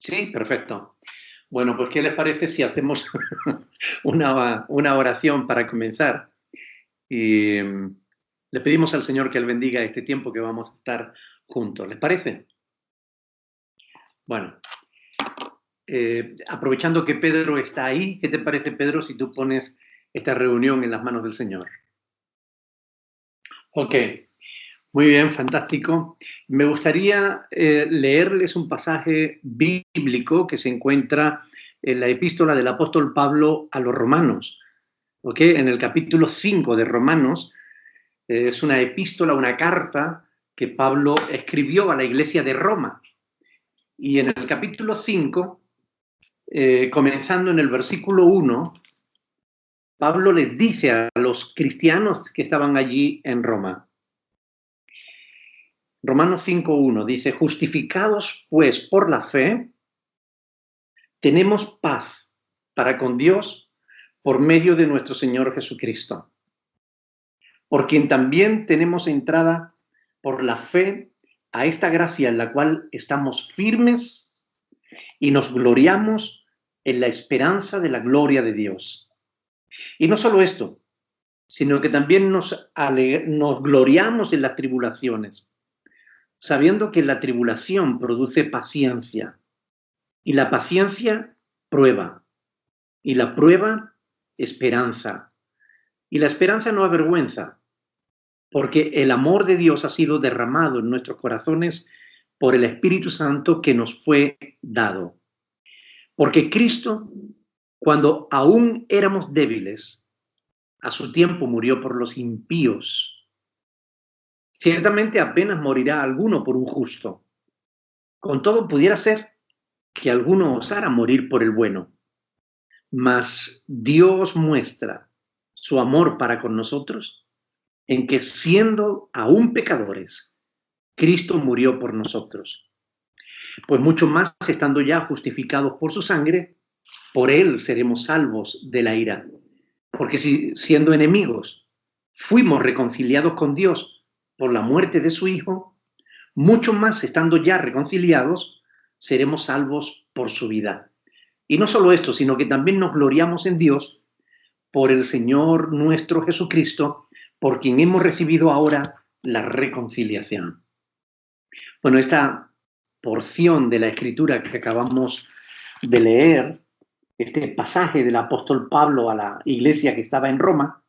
Sí, perfecto. Bueno, pues ¿qué les parece si hacemos una oración para comenzar? Y le pedimos al Señor que Él bendiga este tiempo que vamos a estar juntos. ¿Les parece? Bueno, aprovechando que Pedro está ahí, ¿qué te parece, Pedro, si tú pones esta reunión en las manos del Señor? Ok, muy bien, fantástico. Me gustaría leerles un pasaje bíblico que se encuentra en la epístola del apóstol Pablo a los romanos. ¿Ok? En el capítulo 5 de Romanos, es una epístola, una carta que Pablo escribió a la iglesia de Roma. Y en el capítulo 5, comenzando en el versículo 1, Pablo les dice a los cristianos que estaban allí en Roma. Romanos 5:1 dice: justificados pues por la fe, tenemos paz para con Dios por medio de nuestro Señor Jesucristo, por quien también tenemos entrada por la fe a esta gracia en la cual estamos firmes y nos gloriamos en la esperanza de la gloria de Dios. Y no solo esto, sino que también nos gloriamos en las tribulaciones, sabiendo que la tribulación produce paciencia, y la paciencia prueba, y la prueba esperanza, y la esperanza no avergüenza, porque el amor de Dios ha sido derramado en nuestros corazones por el Espíritu Santo que nos fue dado. Porque Cristo, cuando aún éramos débiles, a su tiempo murió por los impíos. Ciertamente apenas morirá alguno por un justo. Con todo, pudiera ser que alguno osara morir por el bueno. Mas Dios muestra su amor para con nosotros en que, siendo aún pecadores, Cristo murió por nosotros. Pues mucho más, estando ya justificados por su sangre, por él seremos salvos de la ira. Porque si, siendo enemigos, fuimos reconciliados con Dios por la muerte de su Hijo, mucho más, estando ya reconciliados, seremos salvos por su vida. Y no solo esto, sino que también nos gloriamos en Dios por el Señor nuestro Jesucristo, por quien hemos recibido ahora la reconciliación. Bueno, esta porción de la Escritura que acabamos de leer, este pasaje del apóstol Pablo a la iglesia que estaba en Roma,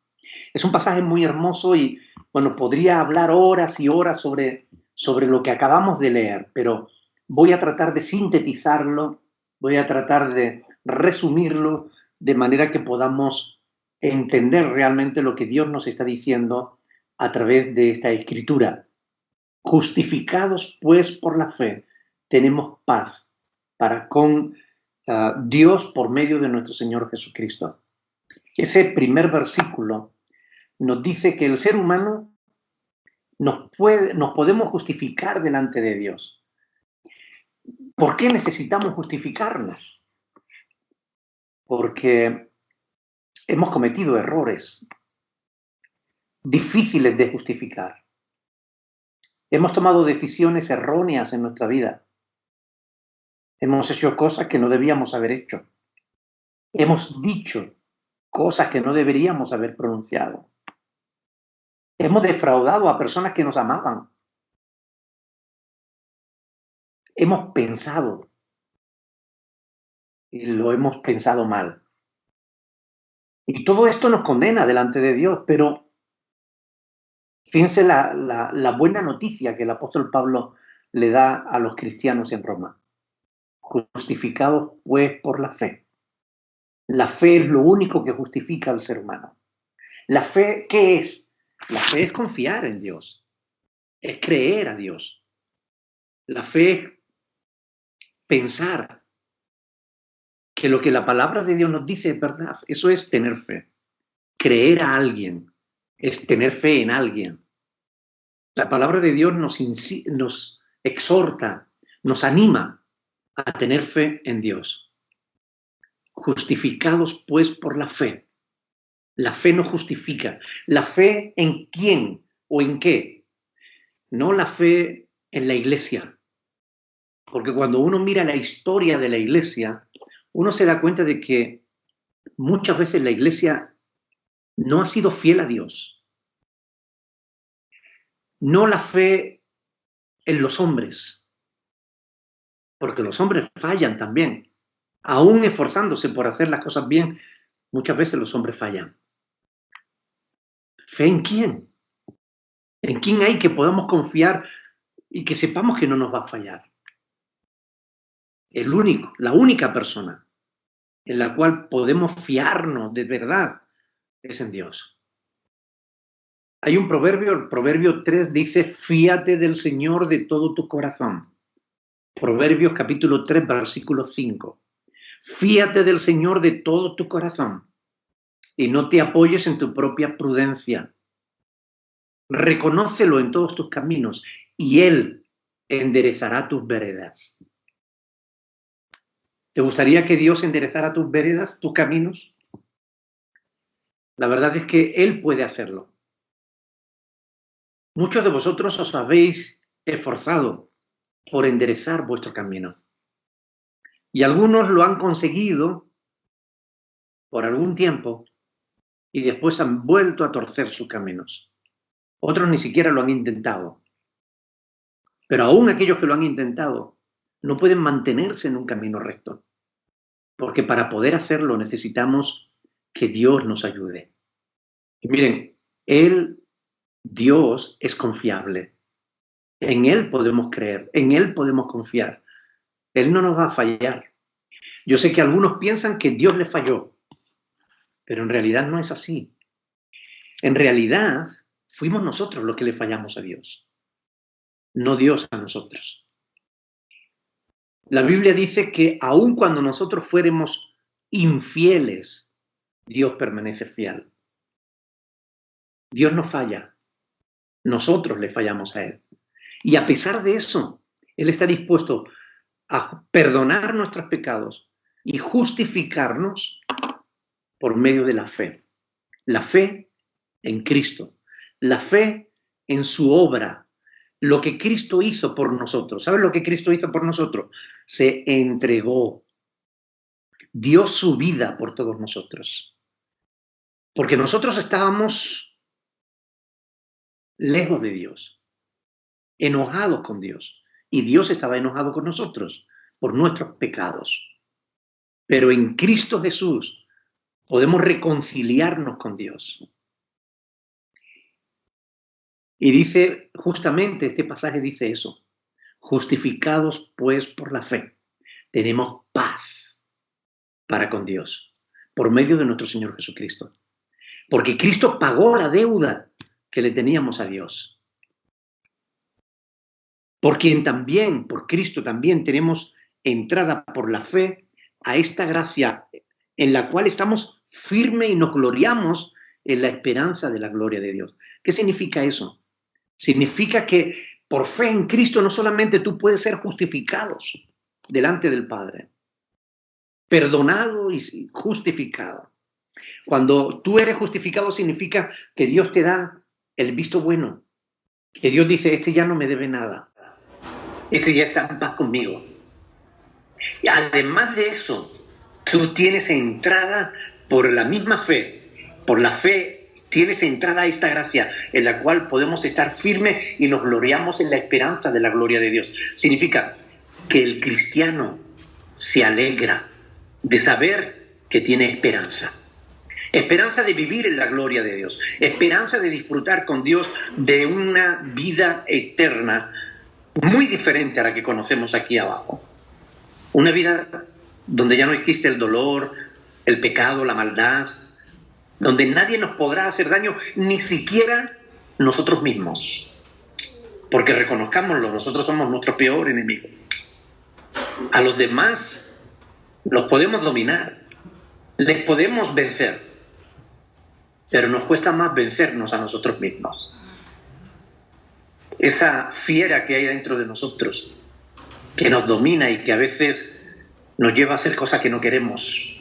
es un pasaje muy hermoso y, bueno, podría hablar horas y horas sobre lo que acabamos de leer, pero voy a tratar de sintetizarlo, voy a tratar de resumirlo de manera que podamos entender realmente lo que Dios nos está diciendo a través de esta escritura. Justificados pues por la fe, tenemos paz para con Dios por medio de nuestro Señor Jesucristo. Ese primer versículo nos dice que el ser humano nos podemos justificar delante de Dios. ¿Por qué necesitamos justificarnos? Porque hemos cometido errores difíciles de justificar. Hemos tomado decisiones erróneas en nuestra vida. Hemos hecho cosas que no debíamos haber hecho. Hemos dicho cosas que no deberíamos haber pronunciado. Hemos defraudado a personas que nos amaban. Hemos pensado y lo hemos pensado mal. Y todo esto nos condena delante de Dios, pero fíjense la buena noticia que el apóstol Pablo le da a los cristianos en Roma. Justificados pues por la fe. La fe es lo único que justifica al ser humano. ¿La fe qué es? La fe es confiar en Dios, es creer a Dios. La fe es pensar que lo que la palabra de Dios nos dice es verdad. Eso es tener fe. Creer a alguien es tener fe en alguien. La palabra de Dios nos exhorta, nos anima a tener fe en Dios. Justificados pues por la fe. La fe nos justifica. ¿La fe en quién o en qué? No la fe en la iglesia. Porque cuando uno mira la historia de la Iglesia, uno se da cuenta de que muchas veces la Iglesia no ha sido fiel a Dios. No la fe en los hombres, porque los hombres fallan también. Aún esforzándose por hacer las cosas bien, muchas veces los hombres fallan. ¿Fe en quién? ¿En quién hay que podamos confiar y que sepamos que no nos va a fallar? La única persona en la cual podemos fiarnos de verdad es en Dios. Hay un proverbio, el proverbio 3 dice, fíate del Señor de todo tu corazón. Proverbios capítulo 3, versículo 5. Fíate del Señor de todo tu corazón y no te apoyes en tu propia prudencia. Reconócelo en todos tus caminos y Él enderezará tus veredas. ¿Te gustaría que Dios enderezara tus veredas, tus caminos? La verdad es que Él puede hacerlo. Muchos de vosotros os habéis esforzado por enderezar vuestro camino. Y algunos lo han conseguido por algún tiempo y después han vuelto a torcer sus caminos. Otros ni siquiera lo han intentado. Pero aún aquellos que lo han intentado no pueden mantenerse en un camino recto. Porque para poder hacerlo necesitamos que Dios nos ayude. Y miren, Dios es confiable. En Él podemos creer, en Él podemos confiar. Él no nos va a fallar. Yo sé que algunos piensan que Dios les falló, pero en realidad no es así. En realidad fuimos nosotros los que le fallamos a Dios, no Dios a nosotros. La Biblia dice que aun cuando nosotros fuéramos infieles, Dios permanece fiel. Dios no falla, nosotros le fallamos a Él. Y a pesar de eso, Él está dispuesto a perdonar nuestros pecados y justificarnos por medio de la fe. La fe en Cristo, la fe en su obra, lo que Cristo hizo por nosotros. ¿Sabes lo que Cristo hizo por nosotros? Se entregó, dio su vida por todos nosotros. Porque nosotros estábamos lejos de Dios, enojados con Dios. Y Dios estaba enojado con nosotros por nuestros pecados. Pero en Cristo Jesús podemos reconciliarnos con Dios. Y dice, justamente este pasaje dice eso. Justificados pues por la fe, tenemos paz para con Dios, por medio de nuestro Señor Jesucristo. Porque Cristo pagó la deuda que le teníamos a Dios. Por Cristo también tenemos entrada por la fe a esta gracia en la cual estamos firmes y nos gloriamos en la esperanza de la gloria de Dios. ¿Qué significa eso? Significa que por fe en Cristo no solamente tú puedes ser justificados delante del Padre, perdonado y justificado. Cuando tú eres justificado significa que Dios te da el visto bueno, que Dios dice, este ya no me debe nada, este ya está en paz conmigo. Y además de eso, tú tienes entrada por la misma fe, por la fe tienes entrada a esta gracia en la cual podemos estar firmes y nos gloriamos en la esperanza de la gloria de Dios. Significa que el cristiano se alegra de saber que tiene esperanza. Esperanza de vivir en la gloria de Dios. Esperanza de disfrutar con Dios de una vida eterna muy diferente a la que conocemos aquí abajo. Una vida donde ya no existe el dolor, el pecado, la maldad, donde nadie nos podrá hacer daño, ni siquiera nosotros mismos. Porque reconozcámoslo, nosotros somos nuestro peor enemigo. A los demás los podemos dominar, les podemos vencer, pero nos cuesta más vencernos a nosotros mismos. Esa fiera que hay dentro de nosotros, que nos domina y que a veces nos lleva a hacer cosas que no queremos.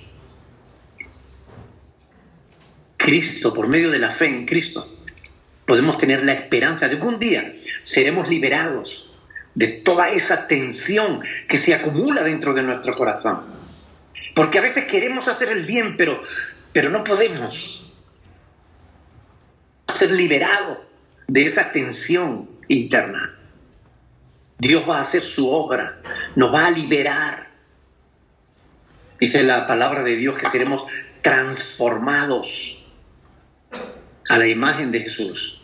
Cristo, por medio de la fe en Cristo, podemos tener la esperanza de que un día seremos liberados de toda esa tensión que se acumula dentro de nuestro corazón. Porque a veces queremos hacer el bien, pero no podemos ser liberados de esa tensión interna. Dios va a hacer su obra, nos va a liberar. Dice la palabra de Dios que seremos transformados a la imagen de Jesús.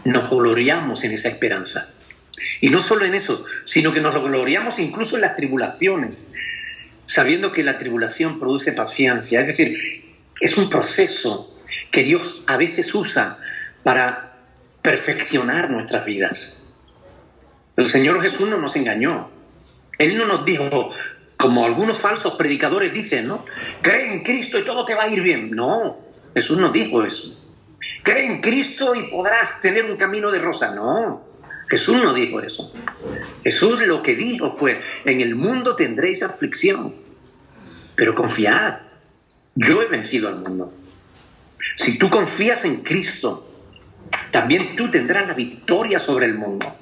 Nos gloriamos en esa esperanza. Y no solo en eso, sino que nos lo gloriamos incluso en las tribulaciones, sabiendo que la tribulación produce paciencia. Es decir, es un proceso que Dios a veces usa para perfeccionar nuestras vidas. El Señor Jesús no nos engañó. Él no nos dijo, como algunos falsos predicadores dicen, ¿no? Cree en Cristo y todo te va a ir bien. No, Jesús no dijo eso. Cree en Cristo y podrás tener un camino de rosa. No, Jesús no dijo eso. Jesús lo que dijo fue, en el mundo tendréis aflicción, pero confiad, yo he vencido al mundo. Si tú confías en Cristo, también tú tendrás la victoria sobre el mundo,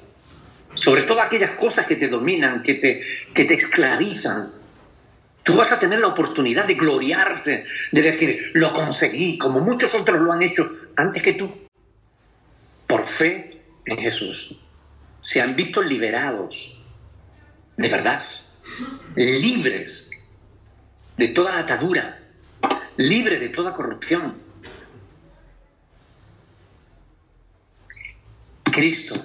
sobre todas aquellas cosas que te dominan, que te esclavizan. Tú vas a tener la oportunidad de gloriarte, de decir, lo conseguí, como muchos otros lo han hecho antes que tú, por fe en Jesús. Se han visto liberados, de verdad, libres de toda atadura, libres de toda corrupción. Cristo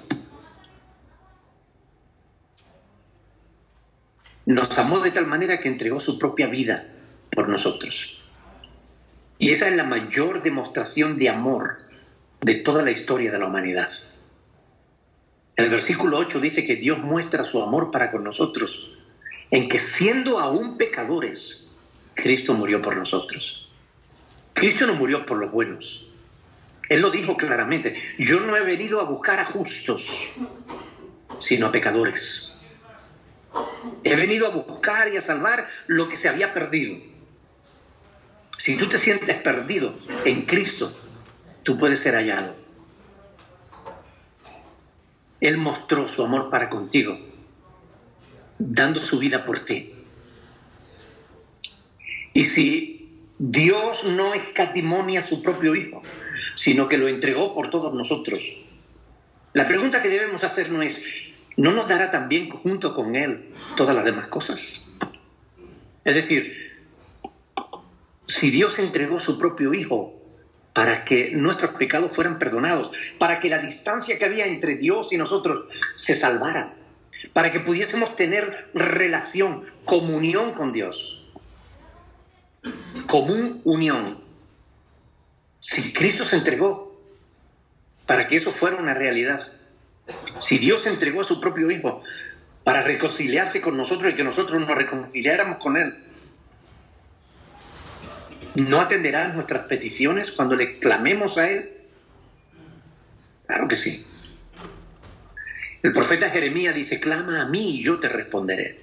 nos amó de tal manera que entregó su propia vida por nosotros. Y esa es la mayor demostración de amor de toda la historia de la humanidad. El versículo 8 dice que Dios muestra su amor para con nosotros, en que siendo aún pecadores, Cristo murió por nosotros. Cristo no murió por los buenos. Él lo dijo claramente, yo no he venido a buscar a justos, sino a pecadores. He venido a buscar y a salvar lo que se había perdido. Si tú te sientes perdido en Cristo, tú puedes ser hallado. Él mostró su amor para contigo, dando su vida por ti. Y si Dios no escatimonia a su propio Hijo, sino que lo entregó por todos nosotros, la pregunta que debemos hacernos es, ¿no nos dará también junto con Él todas las demás cosas? Es decir, si Dios entregó su propio Hijo para que nuestros pecados fueran perdonados, para que la distancia que había entre Dios y nosotros se salvara, para que pudiésemos tener relación, comunión con Dios, común unión. Si Cristo se entregó para que eso fuera una realidad, si Dios entregó a su propio Hijo para reconciliarse con nosotros y que nosotros nos reconciliáramos con Él, ¿no atenderá nuestras peticiones cuando le clamemos a Él? Claro que sí. El profeta Jeremías dice, clama a mí y yo te responderé.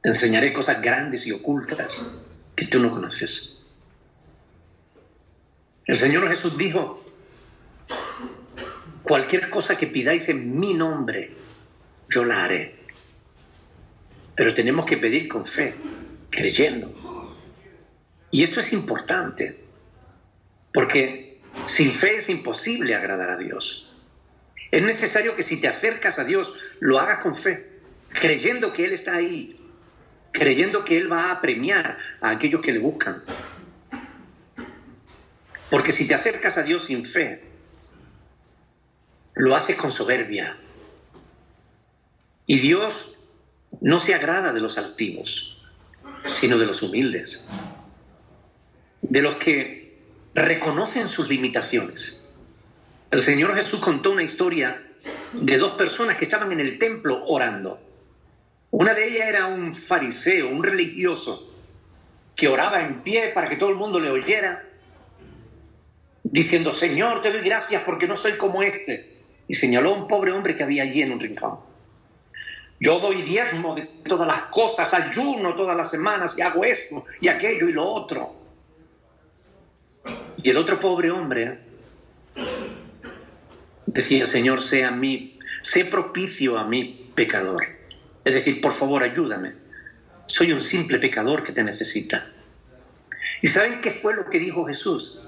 Te enseñaré cosas grandes y ocultas que tú no conoces. El Señor Jesús dijo, cualquier cosa que pidáis en mi nombre, yo la haré. Pero tenemos que pedir con fe, creyendo. Y esto es importante, porque sin fe es imposible agradar a Dios. Es necesario que si te acercas a Dios, lo hagas con fe, creyendo que Él está ahí, creyendo que Él va a premiar a aquellos que le buscan. Porque si te acercas a Dios sin fe, lo haces con soberbia. Y Dios no se agrada de los altivos, sino de los humildes, de los que reconocen sus limitaciones. El Señor Jesús contó una historia de dos personas que estaban en el templo orando. Una de ellas era un fariseo, un religioso, que oraba en pie para que todo el mundo le oyera, diciendo, Señor, te doy gracias porque no soy como este. Y señaló a un pobre hombre que había allí en un rincón. Yo doy diezmo de todas las cosas, ayuno todas las semanas y hago esto y aquello y lo otro. Y el otro pobre hombre decía, Señor, sé propicio a mí, pecador. Es decir, por favor, ayúdame. Soy un simple pecador que te necesita. ¿Y saben qué fue lo que dijo Jesús?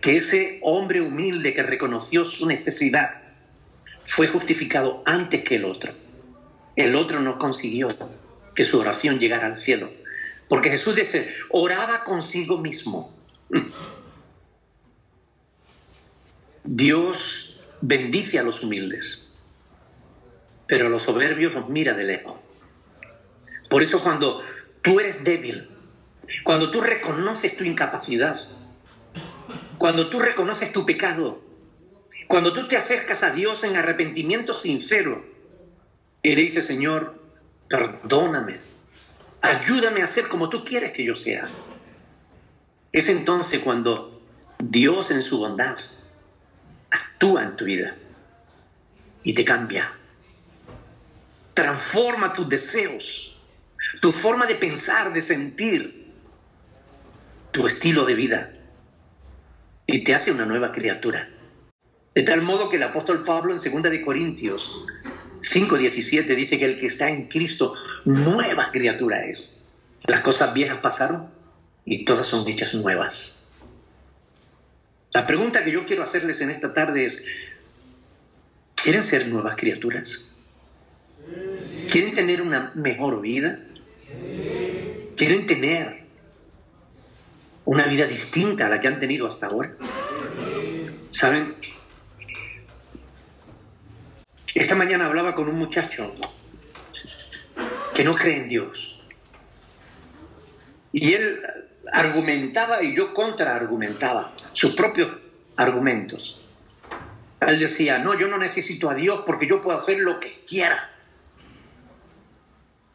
Que ese hombre humilde que reconoció su necesidad fue justificado antes que el otro. El otro no consiguió que su oración llegara al cielo. Porque Jesús dice, oraba consigo mismo. Dios bendice a los humildes, pero a los soberbios los mira de lejos. Por eso cuando tú eres débil, cuando tú reconoces tu incapacidad, cuando tú reconoces tu pecado, cuando tú te acercas a Dios en arrepentimiento sincero y le dices, Señor, perdóname, ayúdame a ser como tú quieres que yo sea, es entonces cuando Dios en su bondad actúa en tu vida y te cambia, transforma tus deseos, tu forma de pensar, de sentir, tu estilo de vida, y te hace una nueva criatura. De tal modo que el apóstol Pablo en 2 de Corintios 5:17 dice que el que está en Cristo, nueva criatura es. Las cosas viejas pasaron y todas son hechas nuevas. La pregunta que yo quiero hacerles en esta tarde es, ¿quieren ser nuevas criaturas? ¿Quieren tener una mejor vida? ¿Quieren tener una vida distinta a la que han tenido hasta ahora? ¿Saben? Esta mañana hablaba con un muchacho que no cree en Dios. Y él argumentaba y yo contraargumentaba sus propios argumentos. Él decía, no, yo no necesito a Dios porque yo puedo hacer lo que quiera.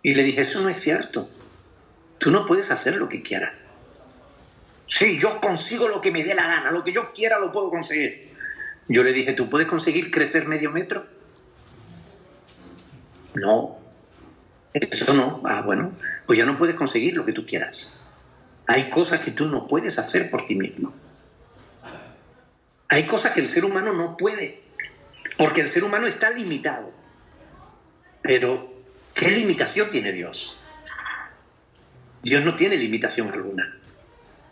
Y le dije, eso no es cierto. Tú no puedes hacer lo que quieras. Sí, yo consigo lo que me dé la gana, lo que yo quiera lo puedo conseguir. Yo le dije, ¿tú puedes conseguir crecer medio metro? No, eso no. Ah, bueno, pues ya no puedes conseguir lo que tú quieras. Hay cosas que tú no puedes hacer por ti mismo. Hay cosas que el ser humano no puede, porque el ser humano está limitado. Pero, ¿qué limitación tiene Dios? Dios no tiene limitación alguna.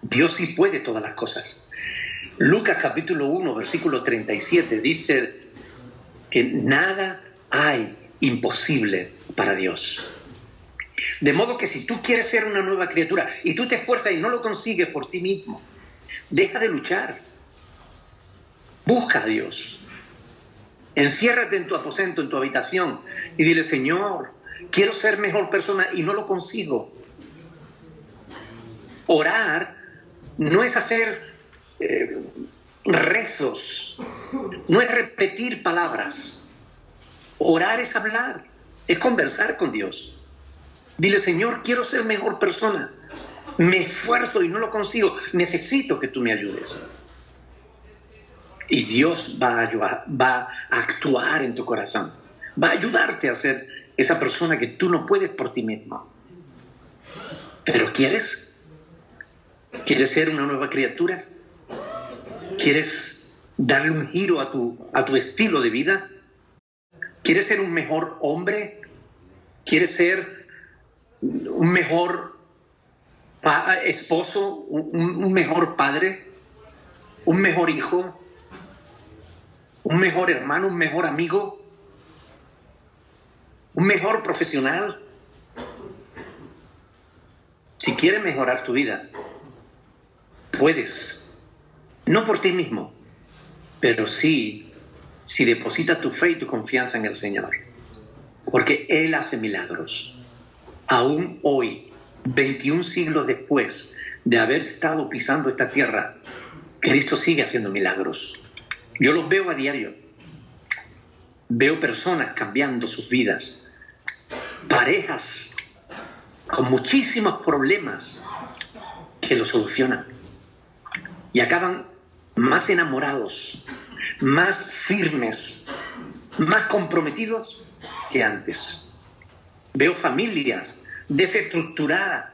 Dios sí puede todas las cosas. Lucas capítulo 1, versículo 37 dice que nada hay imposible para Dios. De modo que si tú quieres ser una nueva criatura y tú te esfuerzas y no lo consigues por ti mismo, deja de luchar. Busca a Dios. Enciérrate en tu aposento, en tu habitación y dile, Señor, quiero ser mejor persona y no lo consigo. Orar no es hacer rezos, no es repetir palabras. Orar es hablar, es conversar con Dios. Dile, Señor, quiero ser mejor persona. Me esfuerzo y no lo consigo. Necesito que tú me ayudes. Y Dios va a actuar en tu corazón. Va a ayudarte a ser esa persona que tú no puedes por ti mismo. ¿Pero quieres? ¿Quieres ser una nueva criatura? ¿Quieres darle un giro a tu estilo de vida? ¿Quieres ser un mejor hombre? ¿Quieres ser un mejor esposo? ¿Un mejor padre? ¿Un mejor hijo? ¿Un mejor hermano? ¿Un mejor amigo? ¿Un mejor profesional? Si quieres mejorar tu vida, puedes. No por ti mismo, pero sí si depositas tu fe y tu confianza en el Señor. Porque Él hace milagros. Aún hoy, 21 siglos después de haber estado pisando esta tierra, Cristo sigue haciendo milagros. Yo los veo a diario. Veo personas cambiando sus vidas. Parejas con muchísimos problemas que lo solucionan. Y acaban más enamorados, más firmes, más comprometidos que antes. Veo familias desestructuradas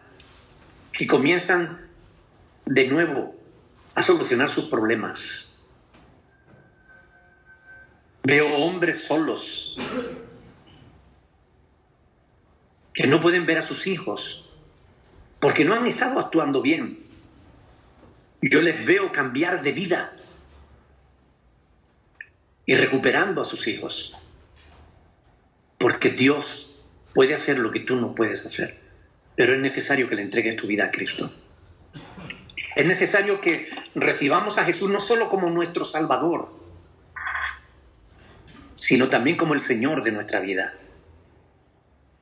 que comienzan de nuevo a solucionar sus problemas. Veo hombres solos que no pueden ver a sus hijos porque no han estado actuando bien. Yo les veo cambiar de vida y recuperando a sus hijos, porque Dios puede hacer lo que tú no puedes hacer, pero es necesario que le entregues tu vida a Cristo. Es necesario que recibamos a Jesús no solo como nuestro Salvador, sino también como el Señor de nuestra vida.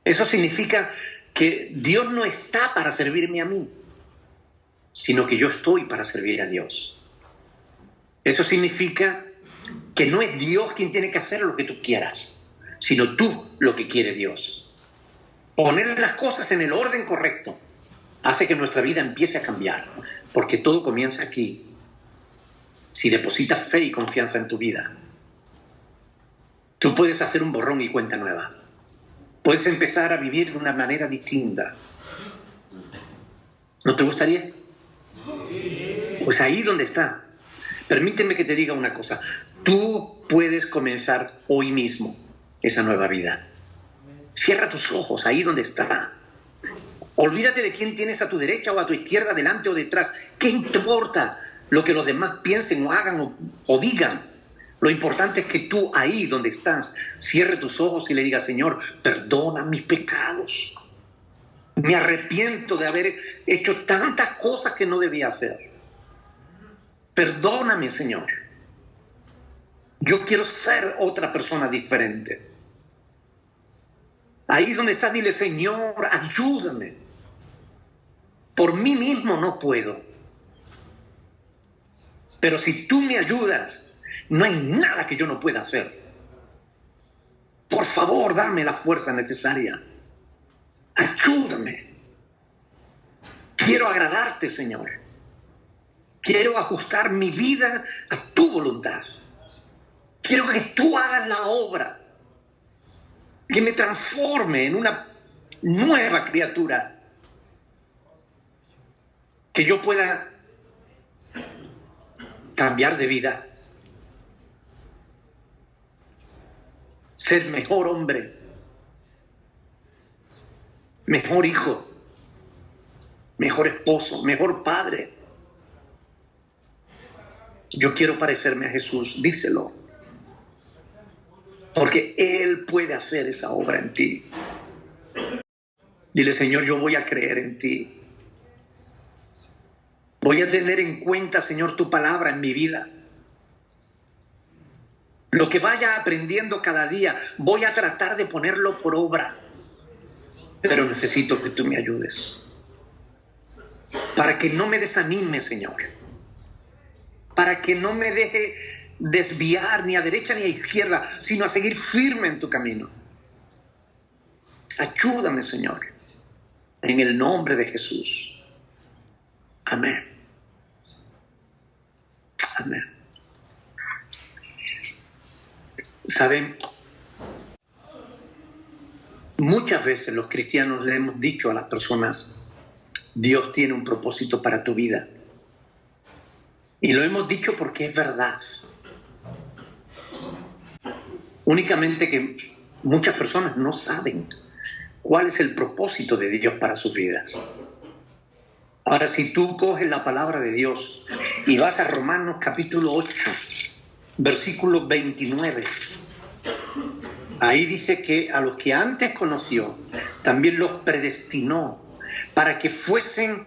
Eso significa que Dios no está para servirme a mí, sino que yo estoy para servir a Dios. Eso significa que no es Dios quien tiene que hacer lo que tú quieras, sino tú lo que quiere Dios. Poner las cosas en el orden correcto hace que nuestra vida empiece a cambiar, porque todo comienza aquí. Si depositas fe y confianza en tu vida, tú puedes hacer un borrón y cuenta nueva. Puedes empezar a vivir de una manera distinta. ¿No te gustaría? Pues ahí donde está. Permíteme que te diga una cosa. Tú puedes comenzar hoy mismo esa nueva vida. Cierra tus ojos ahí donde está. Olvídate de quién tienes a tu derecha o a tu izquierda, delante o detrás. ¿Qué importa lo que los demás piensen o hagan o digan? Lo importante es que tú ahí donde estás, cierre tus ojos y le digas: Señor, perdona mis pecados. Me arrepiento de haber hecho tantas cosas que no debía hacer. Perdóname, Señor. Yo quiero ser otra persona diferente. Ahí donde estás, dile: Señor, ayúdame. Por mí mismo no puedo. Pero si tú me ayudas, no hay nada que yo no pueda hacer. Por favor, dame la fuerza necesaria. Ayúdame. Quiero agradarte, Señor. Quiero ajustar mi vida a tu voluntad. Quiero que tú hagas la obra, que me transforme en una nueva criatura, que yo pueda cambiar de vida, ser mejor hombre, mejor hijo, mejor esposo, mejor padre. Yo quiero parecerme a Jesús, díselo, porque Él puede hacer esa obra en ti. Dile: Señor, yo voy a creer en ti. Voy a tener en cuenta, Señor, tu palabra en mi vida. Lo que vaya aprendiendo cada día, voy a tratar de ponerlo por obra. Pero necesito que tú me ayudes, para que no me desanime, Señor. Para que no me deje desviar ni a derecha ni a izquierda, sino a seguir firme en tu camino. Ayúdame, Señor, en el nombre de Jesús. Amén. Amén. ¿Saben? Muchas veces los cristianos le hemos dicho a las personas: Dios tiene un propósito para tu vida. Y lo hemos dicho porque es verdad. Únicamente que muchas personas no saben cuál es el propósito de Dios para sus vidas. Ahora, si tú coges la palabra de Dios y vas a Romanos capítulo 8, versículo 29, ahí dice que a los que antes conoció, también los predestinó para que fuesen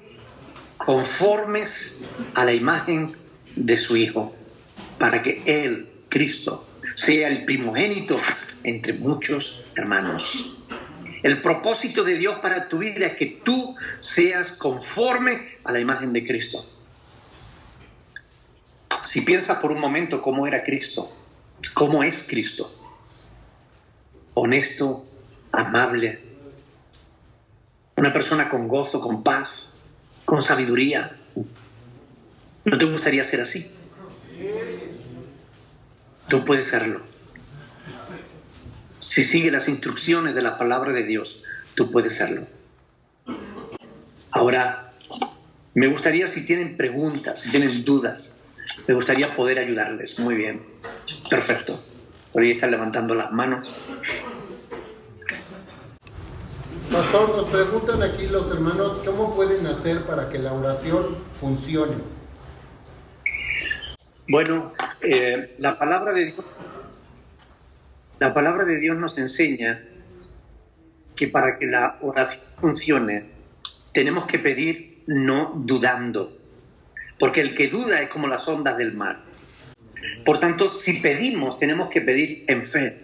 conformes a la imagen de su Hijo, para que Él, Cristo, sea el primogénito entre muchos hermanos. El propósito de Dios para tu vida es que tú seas conforme a la imagen de Cristo. Si piensas por un momento cómo era Cristo, cómo es Cristo: honesto, amable, una persona con gozo, con paz, con sabiduría. ¿No te gustaría ser así? Tú puedes serlo. Si sigues las instrucciones de la palabra de Dios, tú puedes serlo. Ahora, me gustaría, si tienen preguntas, si tienen dudas, me gustaría poder ayudarles. Muy bien, perfecto. Por ahí están levantando las manos. Pastor, nos preguntan aquí los hermanos, ¿cómo pueden hacer para que la oración funcione? Bueno, la palabra de Dios nos enseña que para que la oración funcione, tenemos que pedir no dudando, porque el que duda es como las ondas del mar. Por tanto, si pedimos, tenemos que pedir en fe.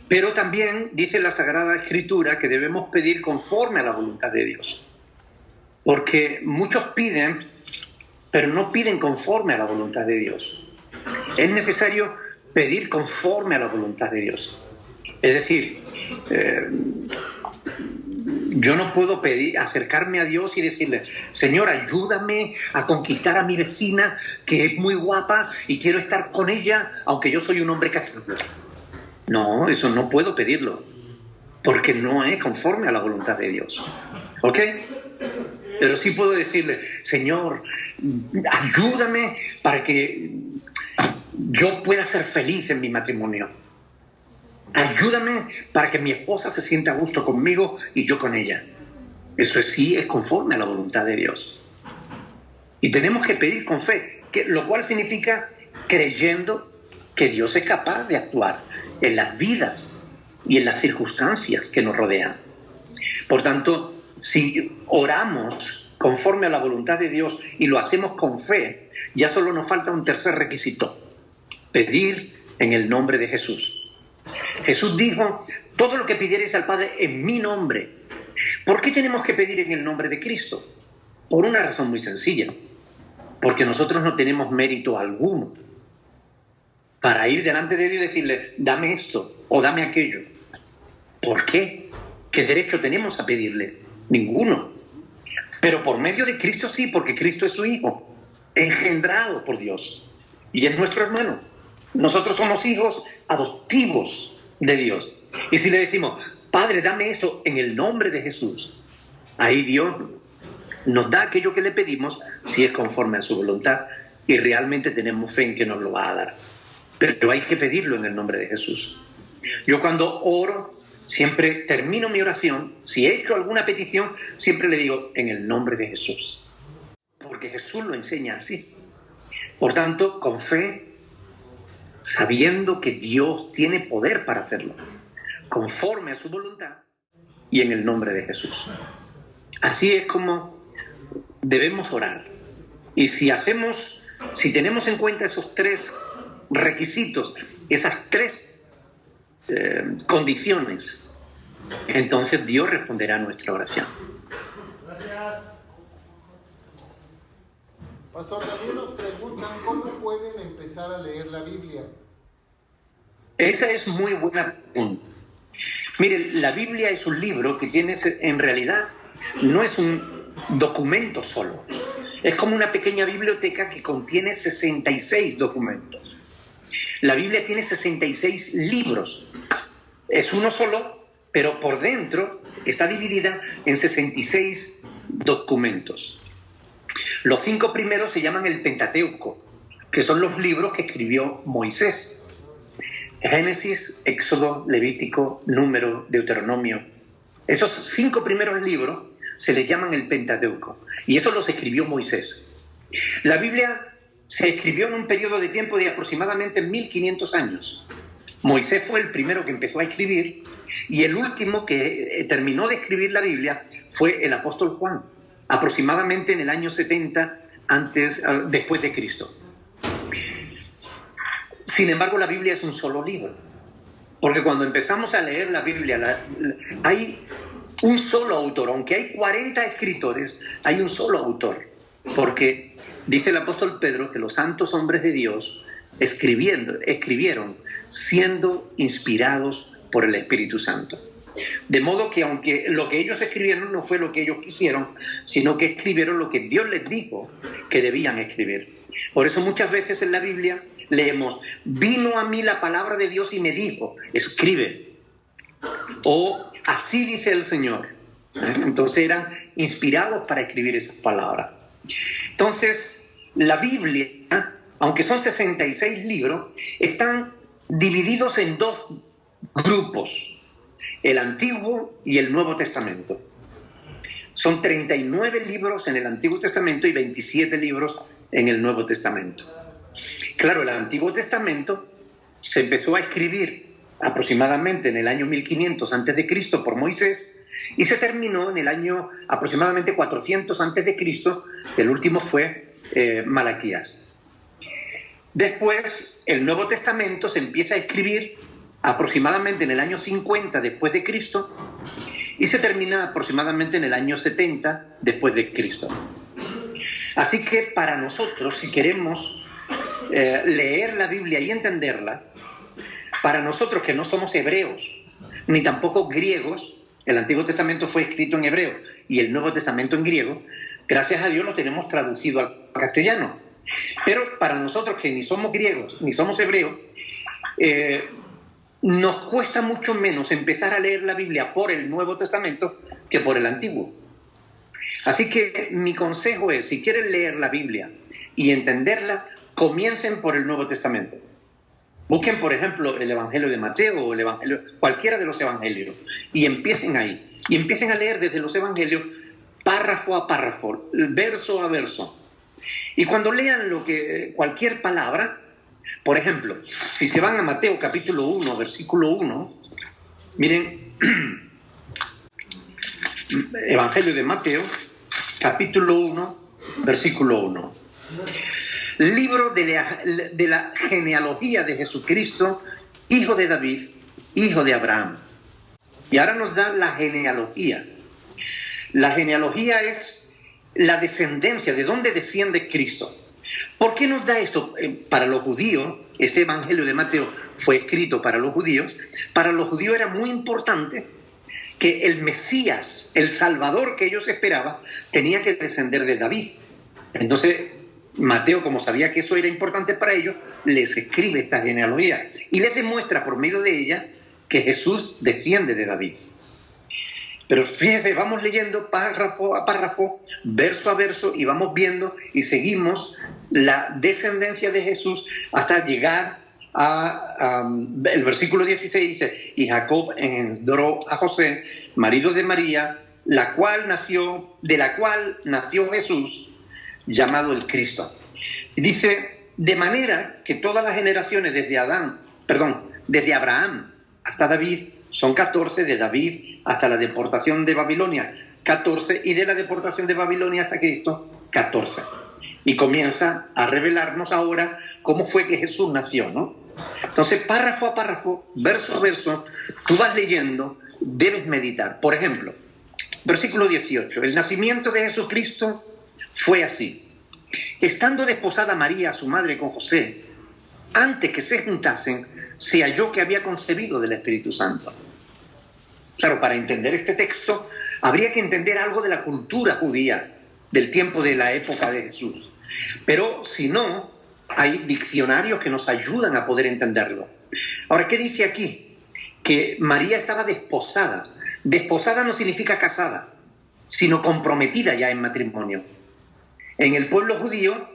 Pero también dice la Sagrada Escritura que debemos pedir conforme a la voluntad de Dios. Porque muchos piden, pero no piden conforme a la voluntad de Dios. Es necesario pedir conforme a la voluntad de Dios. Es decir, yo no puedo acercarme a Dios y decirle, Señor, ayúdame a conquistar a mi vecina, que es muy guapa y quiero estar con ella, aunque yo soy un hombre casado. No, eso no puedo pedirlo, porque no es conforme a la voluntad de Dios. ¿Ok? Pero sí puedo decirle, Señor, ayúdame para que yo pueda ser feliz en mi matrimonio. Ayúdame para que mi esposa se sienta a gusto conmigo y yo con ella. Eso sí es conforme a la voluntad de Dios. Y tenemos que pedir con fe, lo cual significa creyendo que Dios es capaz de actuar en las vidas y en las circunstancias que nos rodean. Por tanto, si oramos conforme a la voluntad de Dios y lo hacemos con fe, ya solo nos falta un tercer requisito: pedir en el nombre de Jesús. Jesús dijo, todo lo que pidiereis al Padre en mi nombre. ¿Por qué tenemos que pedir en el nombre de Cristo? Por una razón muy sencilla, porque nosotros no tenemos mérito alguno para ir delante de Dios y decirle, dame esto o dame aquello. ¿Por qué? ¿Qué derecho tenemos a pedirle? Ninguno. Pero por medio de Cristo sí, porque Cristo es su Hijo, engendrado por Dios, y es nuestro hermano. Nosotros somos hijos adoptivos de Dios. Y si le decimos, Padre, dame esto en el nombre de Jesús, ahí Dios nos da aquello que le pedimos si es conforme a su voluntad y realmente tenemos fe en que nos lo va a dar. Pero hay que pedirlo en el nombre de Jesús. Yo cuando oro, siempre termino mi oración, si he hecho alguna petición, siempre le digo, en el nombre de Jesús. Porque Jesús lo enseña así. Por tanto, con fe, sabiendo que Dios tiene poder para hacerlo, conforme a su voluntad y en el nombre de Jesús. Así es como debemos orar. Y si tenemos en cuenta esos tres requisitos, esas tres condiciones, entonces Dios responderá a nuestra oración. Gracias. Pastor, también nos preguntan cómo pueden empezar a leer la Biblia. Esa es muy buena pregunta. Miren, la Biblia es un libro que tiene, en realidad, no es un documento solo. Es como una pequeña biblioteca que contiene 66 documentos. La Biblia tiene 66 libros. Es uno solo, pero por dentro está dividida en 66 documentos. Los 5 primeros se llaman el Pentateuco, que son los libros que escribió Moisés. Génesis, Éxodo, Levítico, Número, Deuteronomio. Esos 5 primeros libros se les llaman el Pentateuco, y eso los escribió Moisés. La Biblia se escribió en un periodo de tiempo de aproximadamente 1500 años. Moisés fue el primero que empezó a escribir, y el último que terminó de escribir la Biblia fue el apóstol Juan, aproximadamente en el año 70 después de Cristo. Sin embargo, la Biblia es un solo libro, porque cuando empezamos a leer la Biblia, hay un solo autor. Aunque hay 40 escritores, hay un solo autor, porque dice el apóstol Pedro que los santos hombres de Dios escribieron siendo inspirados por el Espíritu Santo. De modo que aunque lo que ellos escribieron no fue lo que ellos quisieron, sino que escribieron lo que Dios les dijo que debían escribir. Por eso muchas veces en la Biblia leemos, vino a mí la palabra de Dios y me dijo, escribe. O así dice el Señor. Entonces eran inspirados para escribir esas palabras. Entonces, la Biblia, aunque son 66 libros, están divididos en dos grupos, el Antiguo y el Nuevo Testamento. Son 39 libros en el Antiguo Testamento y 27 libros en el Nuevo Testamento. Claro, el Antiguo Testamento se empezó a escribir aproximadamente en el año 1500 a.C. por Moisés y se terminó en el año aproximadamente 400 a.C., el último fue Malaquías. Después, el Nuevo Testamento se empieza a escribir aproximadamente en el año 50 después de Cristo y se termina aproximadamente en el año 70 después de Cristo. Así que para nosotros, si queremos leer la Biblia y entenderla, para nosotros que no somos hebreos, ni tampoco griegos, el Antiguo Testamento fue escrito en hebreo y el Nuevo Testamento en griego, gracias a Dios lo tenemos traducido al castellano. Pero para nosotros que ni somos griegos ni somos hebreos, nos cuesta mucho menos empezar a leer la Biblia por el Nuevo Testamento que por el Antiguo. Así que mi consejo es, si quieren leer la Biblia y entenderla, comiencen por el Nuevo Testamento. Busquen, por ejemplo, el Evangelio de Mateo o el Evangelio, cualquiera de los Evangelios, y empiecen ahí. Y empiecen a leer desde los Evangelios párrafo a párrafo, verso a verso. Y cuando lean cualquier palabra, por ejemplo, si se van a Mateo capítulo 1, versículo 1, miren, Evangelio de Mateo, capítulo 1, versículo 1. Libro de la genealogía de Jesucristo, hijo de David, hijo de Abraham. Y ahora nos da la genealogía. La genealogía es la descendencia, de dónde desciende Cristo. ¿Por qué nos da esto? Para los judíos, este Evangelio de Mateo fue escrito para los judíos. Para los judíos era muy importante que el Mesías, el Salvador que ellos esperaban, tenía que descender de David. Entonces, Mateo, como sabía que eso era importante para ellos, les escribe esta genealogía y les demuestra por medio de ella que Jesús desciende de David. Pero fíjense, vamos leyendo párrafo a párrafo, verso a verso, y vamos viendo y seguimos la descendencia de Jesús hasta llegar el versículo 16, dice: y Jacob engendró a José, marido de María, de la cual nació Jesús, llamado el Cristo. Y dice, de manera que todas las generaciones desde Abraham hasta David son 14, de David hasta la deportación de Babilonia 14, y de la deportación de Babilonia hasta Cristo 14. Y comienza a revelarnos ahora cómo fue que Jesús nació, ¿no? Entonces, párrafo a párrafo, verso a verso, tú vas leyendo, debes meditar. Por ejemplo, versículo 18, el nacimiento de Jesucristo fue así. Estando desposada María, su madre, con José, antes que se juntasen, se halló que había concebido del Espíritu Santo. Claro, para entender este texto, habría que entender algo de la cultura judía del tiempo de la época de Jesús. Pero si no, hay diccionarios que nos ayudan a poder entenderlo. Ahora, ¿qué dice aquí? Que María estaba desposada. Desposada no significa casada, sino comprometida ya en matrimonio. En el pueblo judío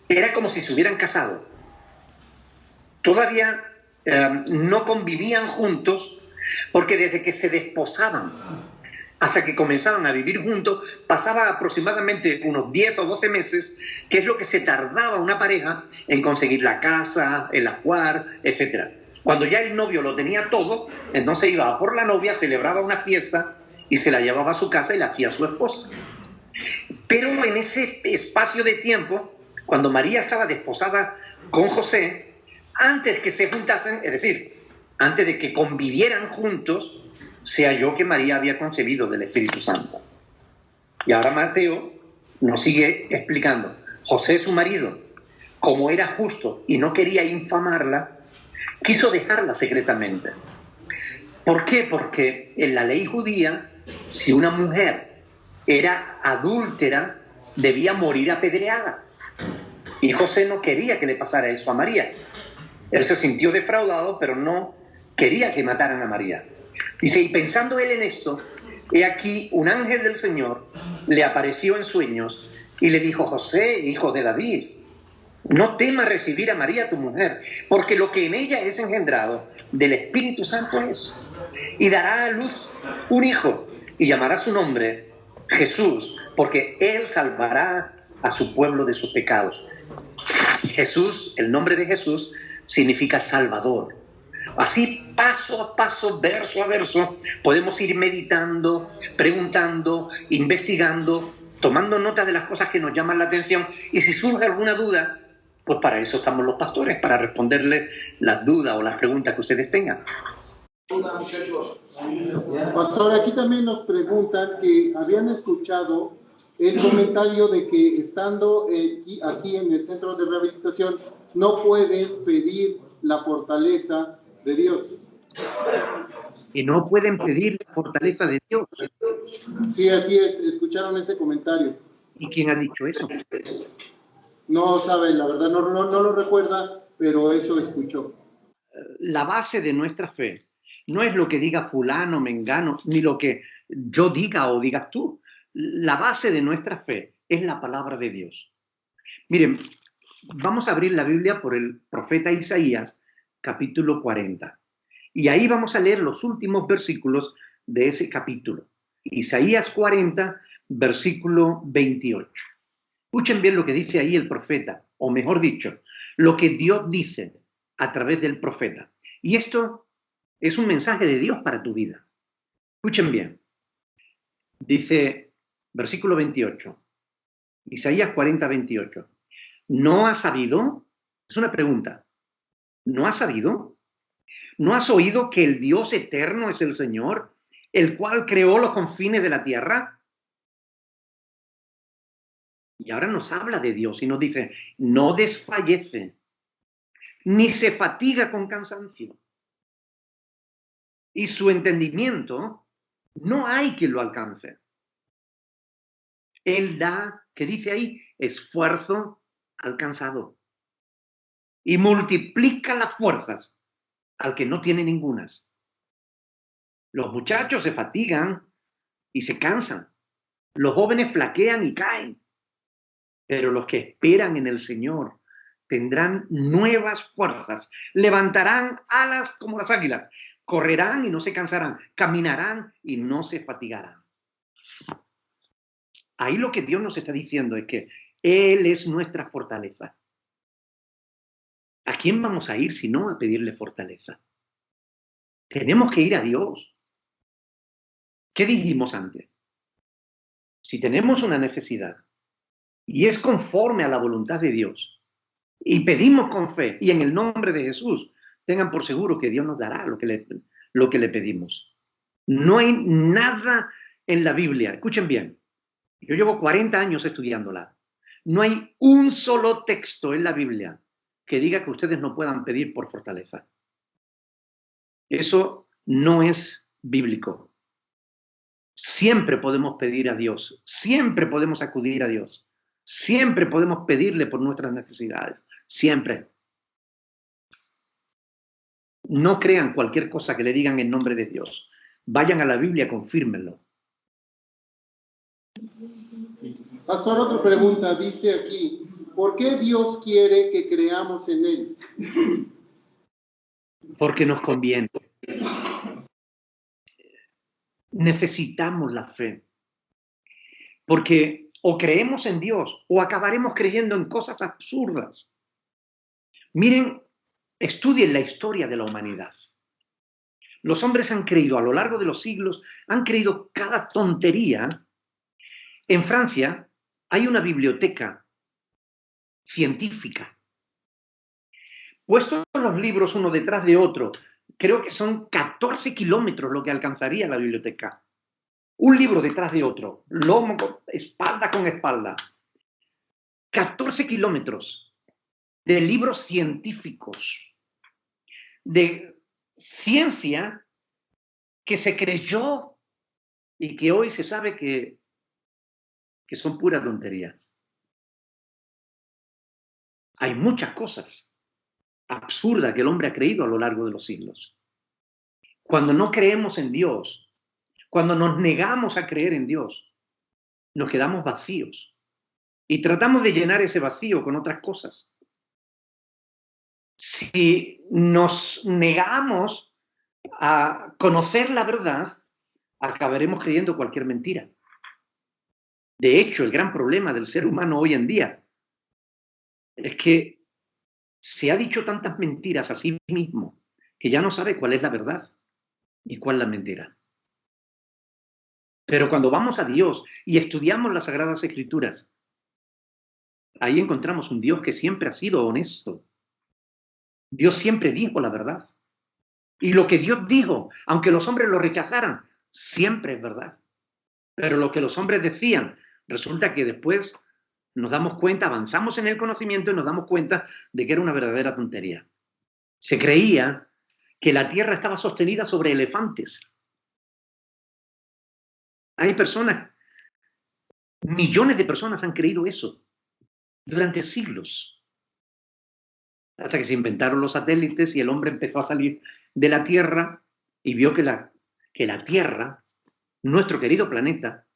era como si se hubieran casado. Todavía no convivían juntos, porque desde que se desposaban hasta que comenzaban a vivir juntos, pasaba aproximadamente unos 10 o 12 meses, que es lo que se tardaba una pareja en conseguir la casa, el ajuar, etc. Cuando ya el novio lo tenía todo, entonces iba a por la novia, celebraba una fiesta y se la llevaba a su casa y la hacía su esposa. Pero en ese espacio de tiempo, cuando María estaba desposada con José, antes que se juntasen, es decir, antes de que convivieran juntos, se halló que María había concebido del Espíritu Santo. Y ahora Mateo nos sigue explicando. José, su marido, como era justo y no quería infamarla, quiso dejarla secretamente. ¿Por qué? Porque en la ley judía, si una mujer era adúltera, debía morir apedreada. Y José no quería que le pasara eso a María. Él se sintió defraudado, pero no quería que mataran a María. Dice, y pensando él en esto, he aquí un ángel del Señor le apareció en sueños y le dijo: José, hijo de David, No temas recibir a María tu mujer, porque lo que en ella es engendrado del Espíritu Santo es. Y dará a luz un hijo, y llamará su nombre Jesús, porque él salvará a su pueblo de sus pecados. Jesús, el nombre de Jesús, significa Salvador. Así, paso a paso, verso a verso, podemos ir meditando, preguntando, investigando, tomando nota de las cosas que nos llaman la atención, y si surge alguna duda, pues para eso estamos los pastores, para responderles las dudas o las preguntas que ustedes tengan. Hola, muchachos. Pastor, aquí también nos preguntan que habían escuchado el comentario de que estando aquí en el centro de rehabilitación no pueden pedir la fortaleza de Dios. Y no pueden pedir la fortaleza de Dios. Sí, así es. Escucharon ese comentario. ¿Y quién ha dicho eso? No sabe, la verdad, no lo recuerda, pero eso escuchó. La base de nuestra fe no es lo que diga fulano, mengano, ni lo que yo diga o digas tú. La base de nuestra fe es la palabra de Dios. Miren, vamos a abrir la Biblia por el profeta Isaías, capítulo 40. Y ahí vamos a leer los últimos versículos de ese capítulo. Isaías 40, versículo 28. Escuchen bien lo que dice ahí el profeta, o mejor dicho, lo que Dios dice a través del profeta. Y esto es un mensaje de Dios para tu vida. Escuchen bien. Dice, versículo 28, Isaías 40, 28. ¿No has sabido? Es una pregunta. ¿No has sabido? ¿No has oído que el Dios eterno es el Señor, el cual creó los confines de la tierra? Y ahora nos habla de Dios y nos dice, no desfallece, ni se fatiga con cansancio. Y su entendimiento no hay quien lo alcance. Él da, ¿qué dice ahí? Esfuerzo alcanzado. Y multiplica las fuerzas al que no tiene ningunas. Los muchachos se fatigan y se cansan. Los jóvenes flaquean y caen. Pero los que esperan en el Señor tendrán nuevas fuerzas, levantarán alas como las águilas, correrán y no se cansarán, caminarán y no se fatigarán. Ahí lo que Dios nos está diciendo es que Él es nuestra fortaleza. ¿A quién vamos a ir si no a pedirle fortaleza? Tenemos que ir a Dios. ¿Qué dijimos antes? Si tenemos una necesidad y es conforme a la voluntad de Dios, y pedimos con fe, y en el nombre de Jesús, tengan por seguro que Dios nos dará lo que le pedimos. No hay nada en la Biblia, escuchen bien, yo llevo 40 años estudiándola, no hay un solo texto en la Biblia que diga que ustedes no puedan pedir por fortaleza. Eso no es bíblico. Siempre podemos pedir a Dios, siempre podemos acudir a Dios. Siempre podemos pedirle por nuestras necesidades, siempre. No crean cualquier cosa que le digan en nombre de Dios. Vayan a la Biblia, confírmenlo. Pastor, otra pregunta, dice aquí, ¿por qué Dios quiere que creamos en Él? Porque nos conviene. Necesitamos la fe. Porque o creemos en Dios o acabaremos creyendo en cosas absurdas. Miren, estudien la historia de la humanidad. Los hombres han creído a lo largo de los siglos, han creído cada tontería. En Francia hay una biblioteca científica. Puestos los libros uno detrás de otro, creo que son 14 kilómetros lo que alcanzaría la biblioteca. Un libro detrás de otro, lomo, espalda con espalda. 14 kilómetros de libros científicos, de ciencia que se creyó y que hoy se sabe que son puras tonterías. Hay muchas cosas absurdas que el hombre ha creído a lo largo de los siglos. Cuando no creemos en Dios, cuando nos negamos a creer en Dios, nos quedamos vacíos y tratamos de llenar ese vacío con otras cosas. Si nos negamos a conocer la verdad, acabaremos creyendo cualquier mentira. De hecho, el gran problema del ser humano hoy en día es que se ha dicho tantas mentiras a sí mismo que ya no sabe cuál es la verdad y cuál es la mentira. Pero cuando vamos a Dios y estudiamos las Sagradas Escrituras, ahí encontramos un Dios que siempre ha sido honesto. Dios siempre dijo la verdad. Y lo que Dios dijo, aunque los hombres lo rechazaran, siempre es verdad. Pero lo que los hombres decían, resulta que después nos damos cuenta, avanzamos en el conocimiento y nos damos cuenta de que era una verdadera tontería. Se creía que la tierra estaba sostenida sobre elefantes. Hay personas, millones de personas han creído eso durante siglos. Hasta que se inventaron los satélites y el hombre empezó a salir de la Tierra y vio que la Tierra, nuestro querido planeta,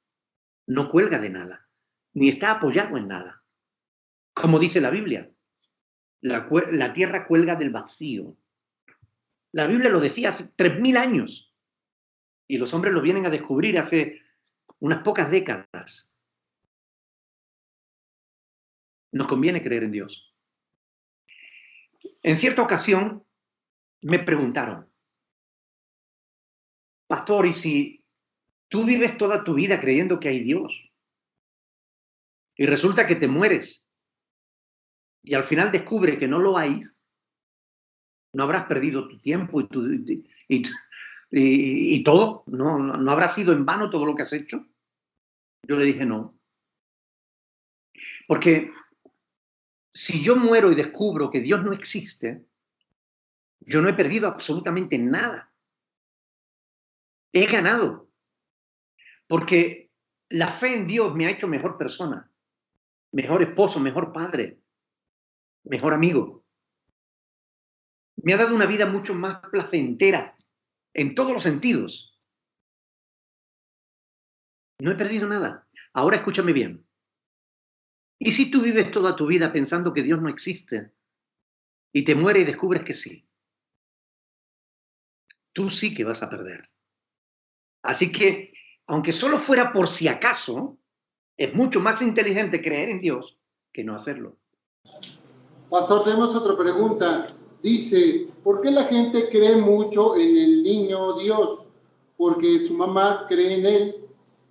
no cuelga de nada, ni está apoyado en nada. Como dice la Biblia, la Tierra cuelga del vacío. La Biblia lo decía hace 3000 años y los hombres lo vienen a descubrir hace unas pocas décadas. Nos conviene creer en Dios. En cierta ocasión me preguntaron, pastor, ¿y si tú vives toda tu vida creyendo que hay Dios y resulta que te mueres y al final descubres que no lo hay, no habrás perdido tu tiempo y todo? ¿No habrá sido en vano todo lo que has hecho? Yo le dije no. Porque si yo muero y descubro que Dios no existe, yo no he perdido absolutamente nada. He ganado. Porque la fe en Dios me ha hecho mejor persona, mejor esposo, mejor padre, mejor amigo. Me ha dado una vida mucho más placentera en todos los sentidos. No he perdido nada. Ahora escúchame bien. ¿Y si tú vives toda tu vida pensando que Dios no existe y te mueres y descubres que sí? Tú sí que vas a perder. Así que, aunque solo fuera por si acaso, es mucho más inteligente creer en Dios que no hacerlo. Pastor, tenemos otra pregunta. Dice, ¿por qué la gente cree mucho en el niño Dios? Porque su mamá cree en él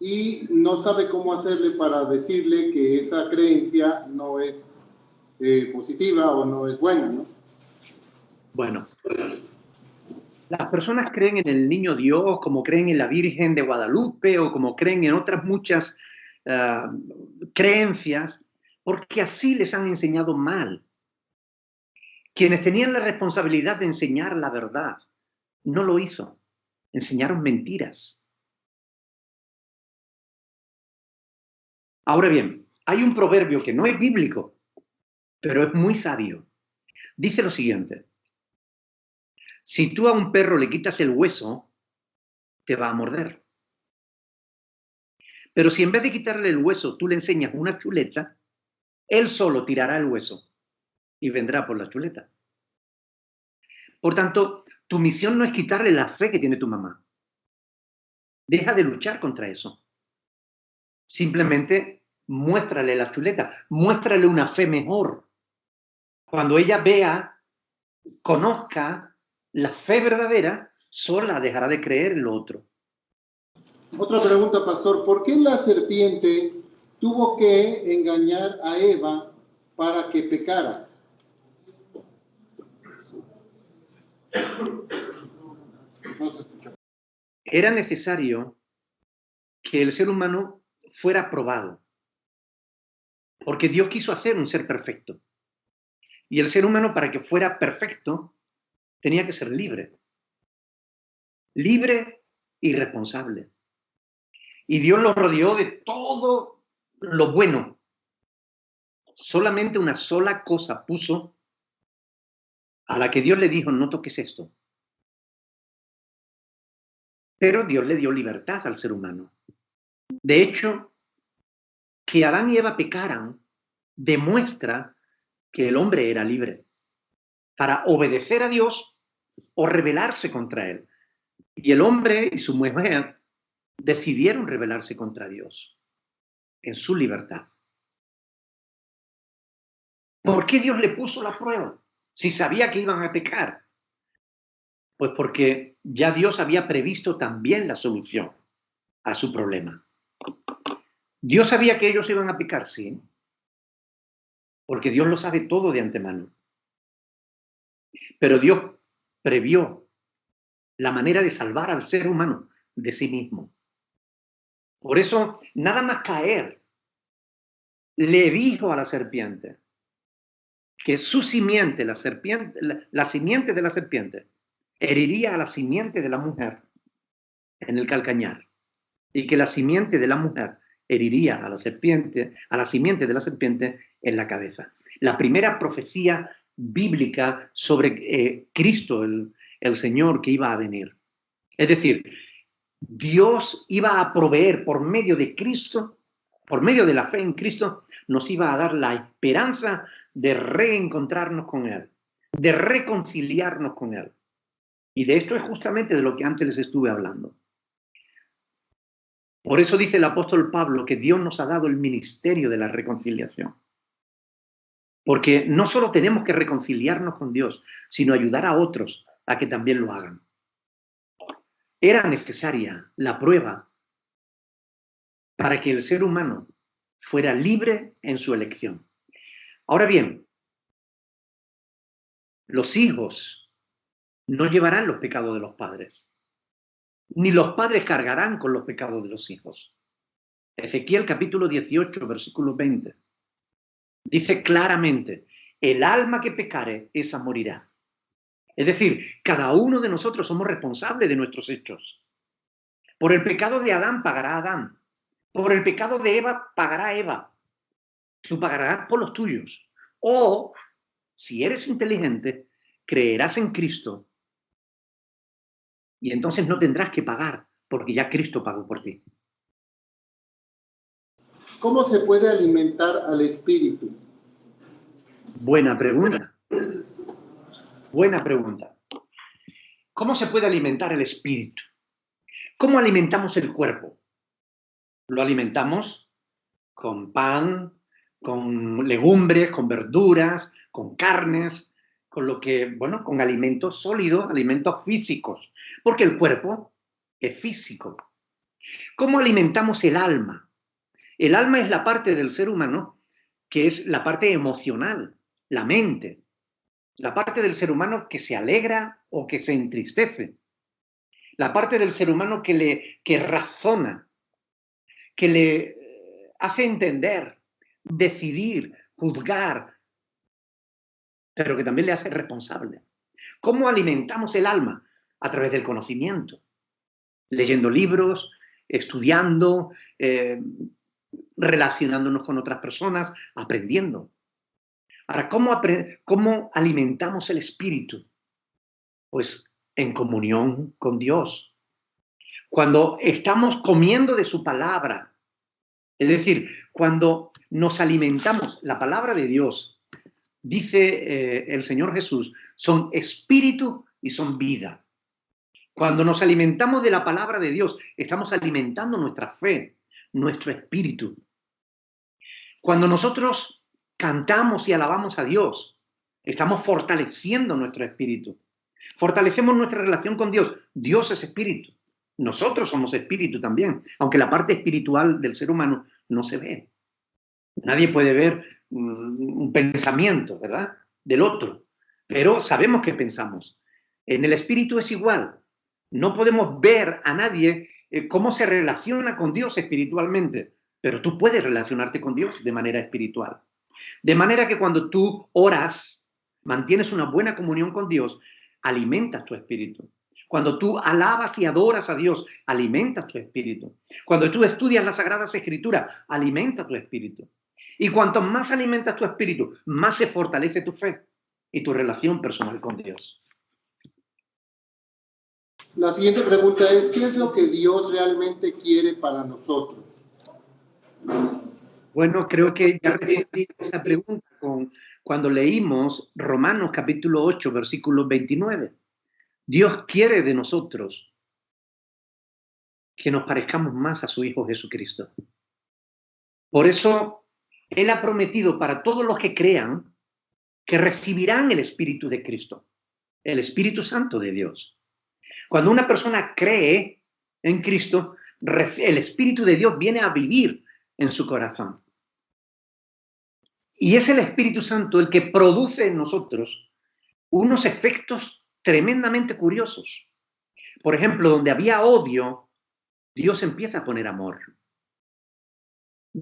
y no sabe cómo hacerle para decirle que esa creencia no es positiva o no es buena, ¿no? Bueno, las personas creen en el niño Dios como creen en la Virgen de Guadalupe o como creen en otras muchas creencias, porque así les han enseñado mal. Quienes tenían la responsabilidad de enseñar la verdad no lo hizo. Enseñaron mentiras. Ahora bien, hay un proverbio que no es bíblico, pero es muy sabio. Dice lo siguiente: si tú a un perro le quitas el hueso, te va a morder. Pero si en vez de quitarle el hueso tú le enseñas una chuleta, él solo tirará el hueso y vendrá por la chuleta. Por tanto, tu misión no es quitarle la fe que tiene tu mamá. Deja de luchar contra eso. Simplemente muéstrale la chuleta, muéstrale una fe mejor. Cuando ella vea, conozca la fe verdadera, sola dejará de creer en lo otro. Otra pregunta, pastor. ¿Por qué la serpiente tuvo que engañar a Eva para que pecara? No se escuchó. Era necesario que el ser humano fuera probado, porque Dios quiso hacer un ser perfecto. Y el ser humano, para que fuera perfecto, tenía que ser libre. Libre y responsable. Y Dios lo rodeó de todo lo bueno. Solamente una sola cosa puso a la que Dios le dijo, no toques esto. Pero Dios le dio libertad al ser humano. De hecho, que Adán y Eva pecaran demuestra que el hombre era libre. para obedecer a Dios o rebelarse contra Él. Y el hombre y su mujer decidieron rebelarse contra Dios en su libertad. ¿Por qué Dios le puso la prueba? Si sabía que iban a pecar. Pues porque ya Dios había previsto también la solución a su problema. Dios sabía que ellos iban a pecar, sí, porque Dios lo sabe todo de antemano. Pero Dios previó la manera de salvar al ser humano de sí mismo. Por eso, nada más caer, le dijo a la serpiente que su simiente, la simiente de la serpiente, heriría a la simiente de la mujer en el calcañar, y que la simiente de la mujer heriría a la simiente de la serpiente en la cabeza. La primera profecía bíblica sobre Cristo, el Señor que iba a venir. Es decir, Dios iba a proveer por medio de Cristo, por medio de la fe en Cristo, nos iba a dar la esperanza de reencontrarnos con Él, de reconciliarnos con Él. Y de esto es justamente de lo que antes les estuve hablando. Por eso dice el apóstol Pablo que Dios nos ha dado el ministerio de la reconciliación. Porque no solo tenemos que reconciliarnos con Dios, sino ayudar a otros a que también lo hagan. Era necesaria la prueba para que el ser humano fuera libre en su elección. Ahora bien, los hijos no llevarán los pecados de los padres, ni los padres cargarán con los pecados de los hijos. Ezequiel capítulo 18, versículo 20. Dice claramente, el alma que pecare, esa morirá. Es decir, cada uno de nosotros somos responsables de nuestros hechos. Por el pecado de Adán pagará Adán. Por el pecado de Eva pagará Eva. Tú pagarás por los tuyos. O, si eres inteligente, creerás en Cristo y entonces no tendrás que pagar porque ya Cristo pagó por ti. ¿Cómo se puede alimentar al espíritu? Buena pregunta. Buena pregunta. ¿Cómo se puede alimentar el espíritu? ¿Cómo alimentamos el cuerpo? Lo alimentamos con pan, con legumbres, con verduras, con carnes, con lo que, bueno, con alimentos sólidos, alimentos físicos, porque el cuerpo es físico. ¿Cómo alimentamos el alma? El alma es la parte del ser humano que es la parte emocional, la mente, la parte del ser humano que se alegra o que se entristece, la parte del ser humano que razona, que le hace entender, decidir, juzgar, pero que también le hace responsable. ¿Cómo alimentamos el alma? A través del conocimiento, leyendo libros, estudiando, relacionándonos con otras personas, aprendiendo. Ahora, ¿cómo alimentamos el espíritu? Pues en comunión con Dios. Cuando estamos comiendo de su palabra, es decir, cuando nos alimentamos, la palabra de Dios, dice el Señor Jesús, son espíritu y son vida. Cuando nos alimentamos de la palabra de Dios, estamos alimentando nuestra fe, nuestro espíritu. Cuando nosotros cantamos y alabamos a Dios, estamos fortaleciendo nuestro espíritu. Fortalecemos nuestra relación con Dios. Dios es espíritu. Nosotros somos espíritu también, aunque la parte espiritual del ser humano no se ve. Nadie puede ver un pensamiento, ¿verdad?, del otro, pero sabemos que pensamos. En el espíritu es igual. No podemos ver a nadie cómo se relaciona con Dios espiritualmente, pero tú puedes relacionarte con Dios de manera espiritual. De manera que cuando tú oras, mantienes una buena comunión con Dios, alimentas tu espíritu. Cuando tú alabas y adoras a Dios, alimentas tu espíritu. Cuando tú estudias las Sagradas Escrituras, alimenta tu espíritu. Y cuanto más alimentas tu espíritu, más se fortalece tu fe y tu relación personal con Dios. La siguiente pregunta es, ¿qué es lo que Dios realmente quiere para nosotros? Bueno, creo que ya respondí esa pregunta cuando leímos Romanos capítulo 8, versículo 29. Dios quiere de nosotros que nos parezcamos más a su Hijo Jesucristo. Por eso, Él ha prometido para todos los que crean que recibirán el Espíritu de Cristo, el Espíritu Santo de Dios. Cuando una persona cree en Cristo, el Espíritu de Dios viene a vivir en su corazón. Y es el Espíritu Santo el que produce en nosotros unos efectos tremendamente curiosos. Por ejemplo, donde había odio, Dios empieza a poner amor.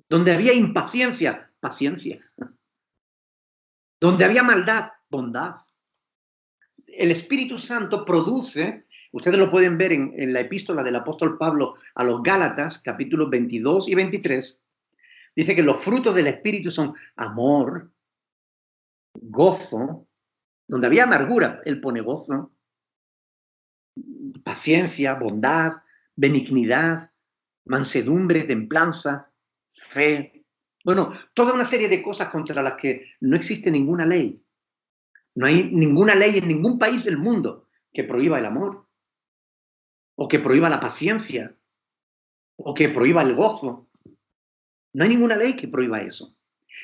Donde había impaciencia, paciencia. Donde había maldad, bondad. El Espíritu Santo produce, ustedes lo pueden ver en la epístola del apóstol Pablo a los Gálatas, capítulos 22 y 23, dice que los frutos del Espíritu son amor, gozo, donde había amargura, Él pone gozo, paciencia, bondad, benignidad, mansedumbre, templanza, fe. Bueno, toda una serie de cosas contra las que no existe ninguna ley. No hay ninguna ley en ningún país del mundo que prohíba el amor, o que prohíba la paciencia, o que prohíba el gozo. No hay ninguna ley que prohíba eso.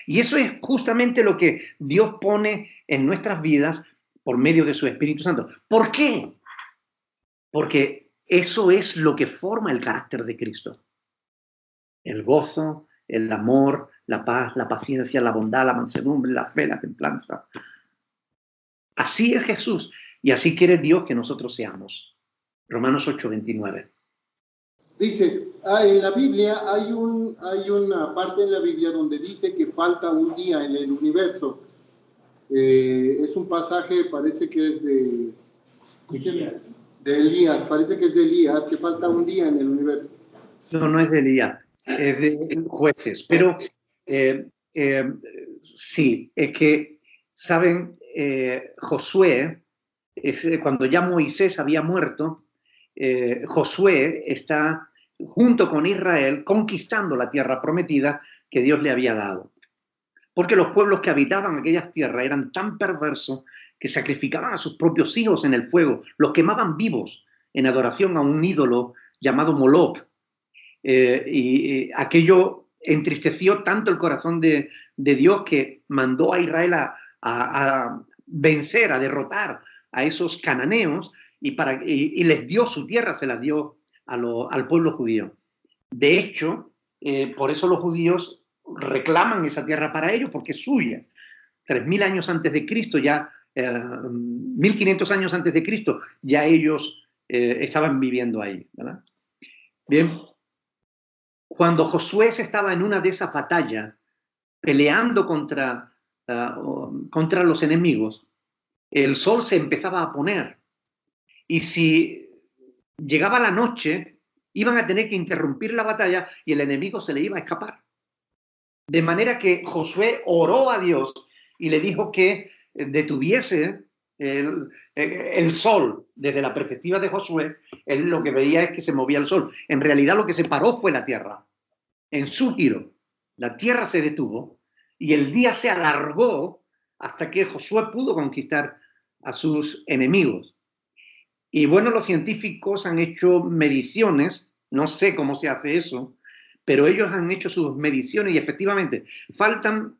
Y eso es justamente lo que Dios pone en nuestras vidas por medio de su Espíritu Santo. ¿Por qué? Porque eso es lo que forma el carácter de Cristo. El gozo, el amor, la paz, la paciencia, la bondad, la mansedumbre, la fe, la templanza. Así es Jesús y así quiere Dios que nosotros seamos. Romanos 8, 29. Dice, en la Biblia hay una parte en la Biblia donde dice que falta un día en el universo. Es un pasaje, parece que es de Elías, parece que es de Elías, que falta un día en el universo. No es de Elías, es de Jueces. Pero sí, es que, ¿saben? Josué, cuando ya Moisés había muerto, Josué está junto con Israel conquistando la tierra prometida que Dios le había dado. Porque los pueblos que habitaban aquellas tierras eran tan perversos que sacrificaban a sus propios hijos en el fuego, los quemaban vivos en adoración a un ídolo llamado Moloch. Y aquello entristeció tanto el corazón de Dios que mandó a Israel a vencer, a derrotar a esos cananeos y les dio su tierra, se las dio al pueblo judío. De hecho, por eso los judíos reclaman esa tierra para ellos, porque es suya. 3.000 años antes de Cristo, ya 1.500 años antes de Cristo, ya ellos estaban viviendo ahí, ¿verdad? Bien, cuando Josué estaba en una de esas batallas, peleando contra los enemigos, el sol se empezaba a poner. Y si llegaba la noche, iban a tener que interrumpir la batalla y el enemigo se le iba a escapar. De manera que Josué oró a Dios y le dijo que detuviese el sol. Desde la perspectiva de Josué, él lo que veía es que se movía el sol. En realidad lo que se paró fue la tierra. En su giro, la tierra se detuvo y el día se alargó hasta que Josué pudo conquistar a sus enemigos. Y bueno, los científicos han hecho mediciones, no sé cómo se hace eso, pero ellos han hecho sus mediciones y efectivamente faltan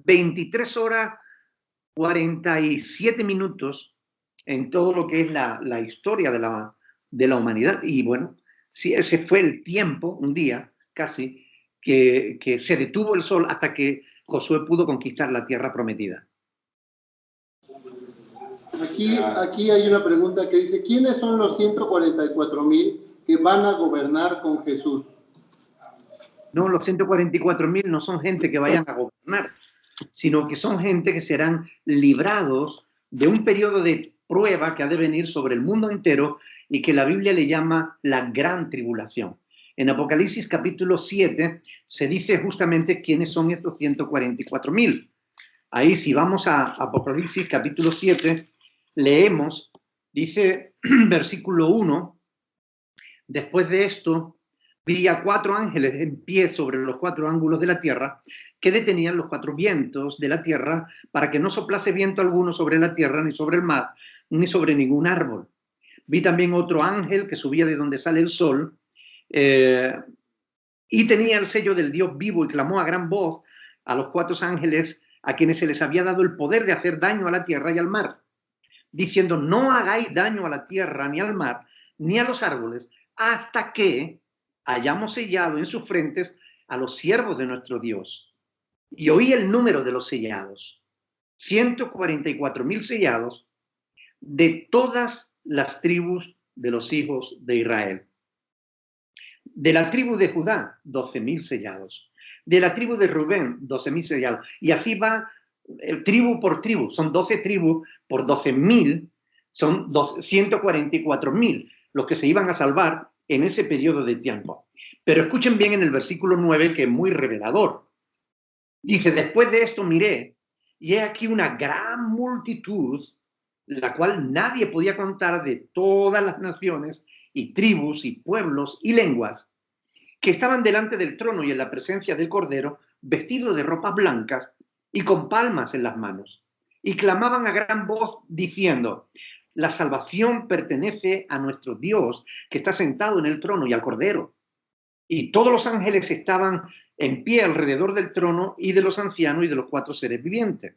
23 horas 47 minutos en todo lo que es la historia de la humanidad. Y bueno, sí, ese fue el tiempo, un día casi, que se detuvo el sol hasta que Josué pudo conquistar la tierra prometida. Aquí hay una pregunta que dice, ¿quiénes son los 144,000 que van a gobernar con Jesús? No, los 144,000 no son gente que vayan a gobernar, sino que son gente que serán librados de un periodo de prueba que ha de venir sobre el mundo entero y que la Biblia le llama la gran tribulación. En Apocalipsis capítulo 7 se dice justamente quiénes son estos 144,000. Ahí, si vamos a Apocalipsis capítulo 7, leemos, dice versículo 1, después de esto, Vi a 4 ángeles en pie sobre los 4 ángulos de la tierra, que detenían los 4 vientos de la tierra para que no soplase viento alguno sobre la tierra, ni sobre el mar, ni sobre ningún árbol. Vi también otro ángel que subía de donde sale el sol, y tenía el sello del Dios vivo, y clamó a gran voz a los 4 ángeles a quienes se les había dado el poder de hacer daño a la tierra y al mar, diciendo: no hagáis daño a la tierra, ni al mar, ni a los árboles, hasta que hayamos sellado en sus frentes a los siervos de nuestro Dios. Y oí el número de los sellados: 144.000 sellados de todas las tribus de los hijos de Israel. De la tribu de Judá, 12.000 sellados. De la tribu de Rubén, 12.000 sellados. Y así va tribu por tribu. Son 12 tribus por 12.000, son 144.000 los que se iban a salvar en ese periodo de tiempo. Pero escuchen bien en el versículo 9, que es muy revelador. Dice: después de esto miré, y he aquí una gran multitud, la cual nadie podía contar, de todas las naciones y tribus y pueblos y lenguas, que estaban delante del trono y en la presencia del Cordero, vestidos de ropas blancas y con palmas en las manos, y clamaban a gran voz diciendo: la salvación pertenece a nuestro Dios, que está sentado en el trono, y al Cordero. Y todos los ángeles estaban en pie alrededor del trono y de los ancianos y de los 4 seres vivientes.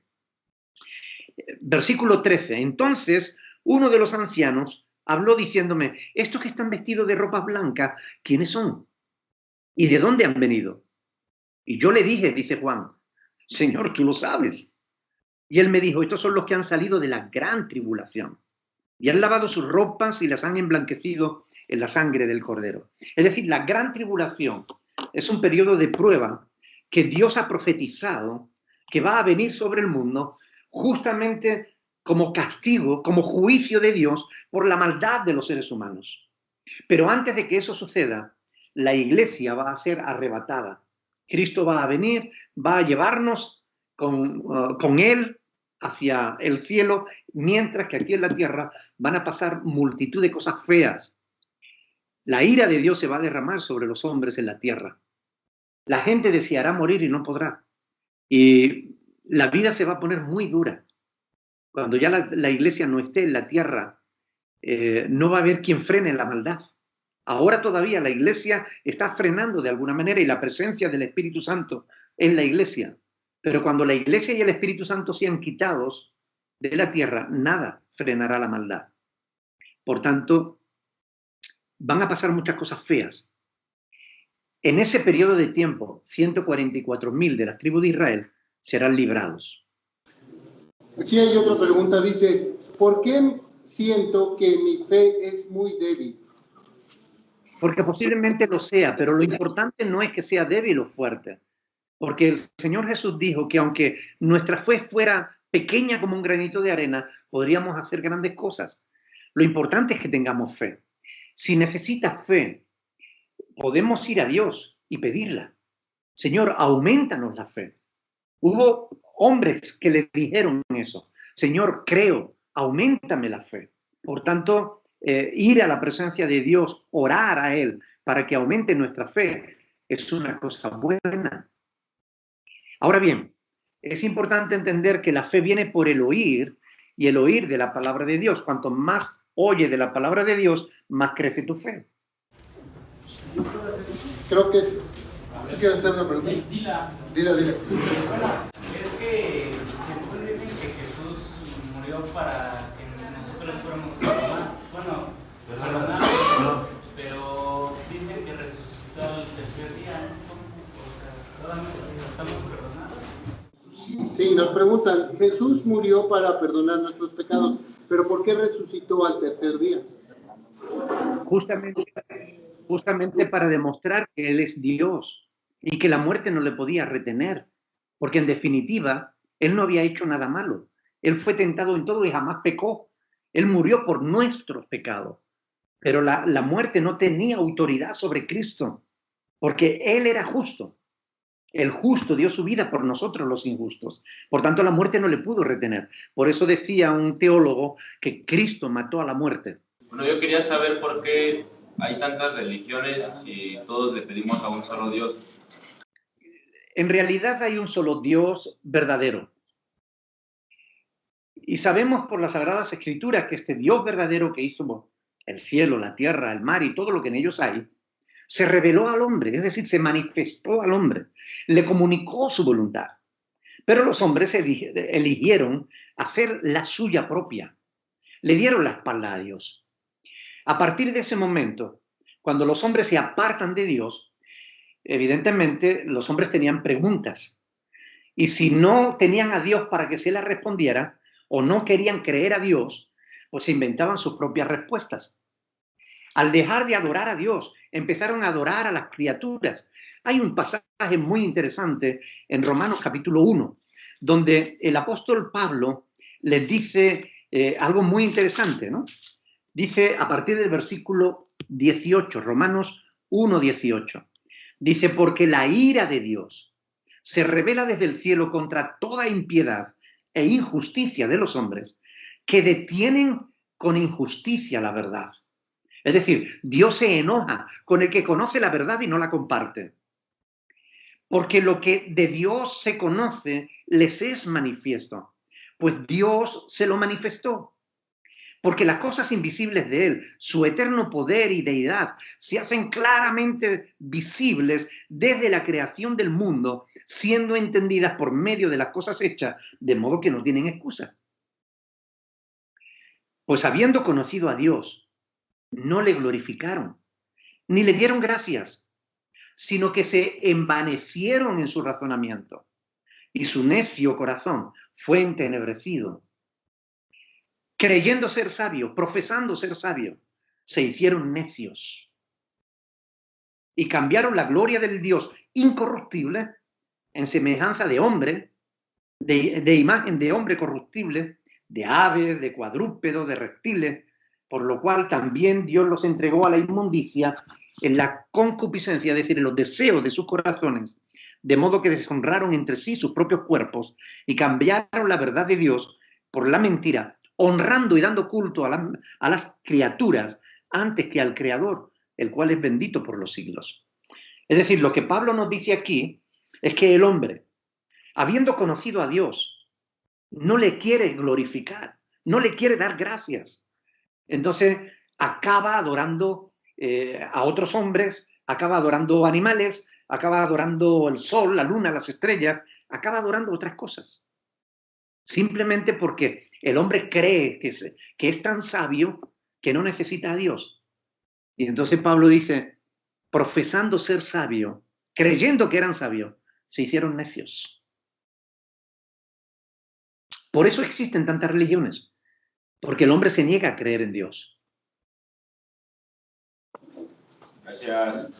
Versículo 13. Entonces uno de los ancianos habló diciéndome: estos que están vestidos de ropas blancas, ¿quiénes son? ¿Y de dónde han venido? Y yo le dije, dice Juan: Señor, tú lo sabes. Y él me dijo: estos son los que han salido de la gran tribulación, y han lavado sus ropas y las han emblanquecido en la sangre del Cordero. Es decir, la gran tribulación es un periodo de prueba que Dios ha profetizado que va a venir sobre el mundo justamente como castigo, como juicio de Dios por la maldad de los seres humanos. Pero antes de que eso suceda, la iglesia va a ser arrebatada. Cristo va a venir, va a llevarnos con Él hacia el cielo, mientras que aquí en la tierra van a pasar multitud de cosas feas. La ira de Dios se va a derramar sobre los hombres en la tierra. La gente deseará morir y no podrá. Y la vida se va a poner muy dura. Cuando ya la iglesia no esté en la tierra, no va a haber quien frene la maldad. Ahora todavía la iglesia está frenando de alguna manera, y la presencia del Espíritu Santo en la iglesia. Pero cuando la iglesia y el Espíritu Santo sean quitados de la tierra, nada frenará la maldad. Por tanto, van a pasar muchas cosas feas. En ese periodo de tiempo, 144.000 de las tribus de Israel serán librados. Aquí hay otra pregunta, dice: ¿por qué siento que mi fe es muy débil? Porque posiblemente lo sea, pero lo importante no es que sea débil o fuerte. Porque el Señor Jesús dijo que aunque nuestra fe fuera pequeña como un granito de arena, podríamos hacer grandes cosas. Lo importante es que tengamos fe. Si necesitas fe, podemos ir a Dios y pedirla. Señor, aumentanos la fe. Hubo hombres que le dijeron eso: Señor, creo, auméntame la fe. Por tanto, ir a la presencia de Dios, orar a Él para que aumente nuestra fe, es una cosa buena. Ahora bien, es importante entender que la fe viene por el oír, y el oír de la palabra de Dios. Cuanto más oye de la palabra de Dios, más crece tu fe. Creo que es... ¿Quieres hacer una pregunta? Dila. Es que siempre dicen que Jesús murió para que nosotros fuéramos perdonados. Perdonados. Pero dicen que resucitó al tercer día. O sea, ¿todavía estamos perdonados? Sí, nos preguntan: Jesús murió para perdonar nuestros pecados, pero ¿por qué resucitó al tercer día? Justamente para demostrar que Él es Dios y que la muerte no le podía retener, porque en definitiva Él no había hecho nada malo. Él fue tentado en todo y jamás pecó. Él murió por nuestros pecados, pero la muerte no tenía autoridad sobre Cristo, porque Él era justo. El justo dio su vida por nosotros los injustos. Por tanto, la muerte no le pudo retener. Por eso decía un teólogo que Cristo mató a la muerte. Bueno, yo quería saber por qué hay tantas religiones si todos le pedimos a un solo Dios. En realidad hay un solo Dios verdadero. Y sabemos por las Sagradas Escrituras que este Dios verdadero que hizo el cielo, la tierra, el mar y todo lo que en ellos hay, se reveló al hombre, es decir, se manifestó al hombre, le comunicó su voluntad. Pero los hombres eligieron hacer la suya propia, le dieron la espalda a Dios. A partir de ese momento, cuando los hombres se apartan de Dios, evidentemente los hombres tenían preguntas. Y si no tenían a Dios para que se las respondiera, o no querían creer a Dios, pues se inventaban sus propias respuestas. Al dejar de adorar a Dios, empezaron a adorar a las criaturas. Hay un pasaje muy interesante en Romanos capítulo 1, donde el apóstol Pablo les dice algo muy interesante, ¿no? Dice a partir del versículo 18, Romanos 1, 18, dice, porque la ira de Dios se revela desde el cielo contra toda impiedad e injusticia de los hombres que detienen con injusticia la verdad. Es decir, Dios se enoja con el que conoce la verdad y no la comparte. Porque lo que de Dios se conoce les es manifiesto, pues Dios se lo manifestó. Porque las cosas invisibles de Él, su eterno poder y deidad, se hacen claramente visibles desde la creación del mundo, siendo entendidas por medio de las cosas hechas, de modo que no tienen excusa. Pues habiendo conocido a Dios, no le glorificaron, ni le dieron gracias, sino que se envanecieron en su razonamiento, y su necio corazón fue entenebrecido. Creyendo ser sabios, profesando ser sabios, se hicieron necios y cambiaron la gloria del Dios incorruptible en semejanza de hombre, de imagen de hombre corruptible, de aves, de cuadrúpedos, de reptiles, por lo cual también Dios los entregó a la inmundicia en la concupiscencia, es decir, en los deseos de sus corazones, de modo que deshonraron entre sí sus propios cuerpos y cambiaron la verdad de Dios por la mentira, honrando y dando culto a las criaturas antes que al Creador, el cual es bendito por los siglos. Es decir, lo que Pablo nos dice aquí es que el hombre, habiendo conocido a Dios, no le quiere glorificar, no le quiere dar gracias. Entonces acaba adorando a otros hombres, acaba adorando animales, acaba adorando el sol, la luna, las estrellas, acaba adorando otras cosas. Simplemente porque el hombre cree que es tan sabio que no necesita a Dios. Y entonces Pablo dice, profesando ser sabio, creyendo que eran sabios, se hicieron necios. Por eso existen tantas religiones, porque el hombre se niega a creer en Dios. Gracias.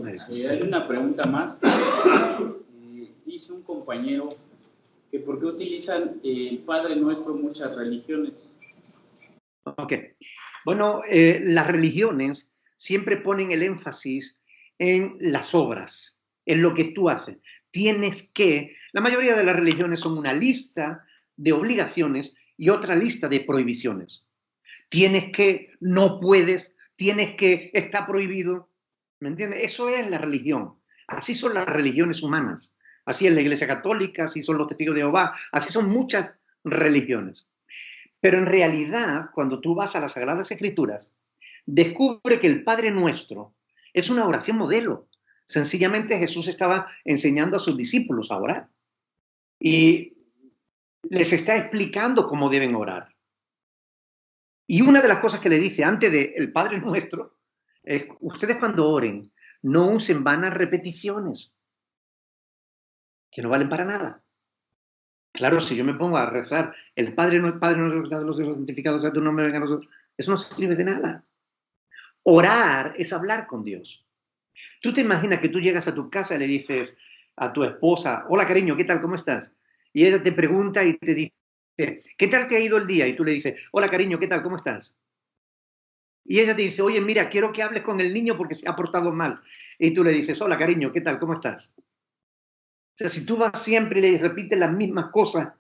Hay una pregunta más. Dice un compañero que por qué utilizan el Padre Nuestro muchas religiones. Ok. Bueno, las religiones siempre ponen el énfasis en las obras, en lo que tú haces. La mayoría de las religiones son una lista de obligaciones y otra lista de prohibiciones. Tienes que, no puedes, tienes que, está prohibido. ¿Me entiendes? Eso es la religión. Así son las religiones humanas. Así es la Iglesia Católica, así son los Testigos de Jehová, así son muchas religiones. Pero en realidad, cuando tú vas a las Sagradas Escrituras, descubre que el Padre Nuestro es una oración modelo. Sencillamente Jesús estaba enseñando a sus discípulos a orar. Y les está explicando cómo deben orar. Y una de las cosas que le dice antes del Padre Nuestro es, ustedes cuando oren, no usen vanas repeticiones, que no valen para nada. Claro, si yo me pongo a rezar, el Padre Nuestro de los Dios santificados sea tu nombre, venga a nosotros, eso no sirve de nada. Orar es hablar con Dios. Tú te imaginas que tú llegas a tu casa y le dices a tu esposa, hola cariño, ¿qué tal? ¿Cómo estás? Y ella te pregunta y te dice, ¿qué tal te ha ido el día? Y tú le dices, hola cariño, ¿qué tal? ¿Cómo estás? Y ella te dice, oye, mira, quiero que hables con el niño porque se ha portado mal. Y tú le dices, hola cariño, ¿qué tal? ¿Cómo estás? O sea, si tú vas siempre y le repites las mismas cosas,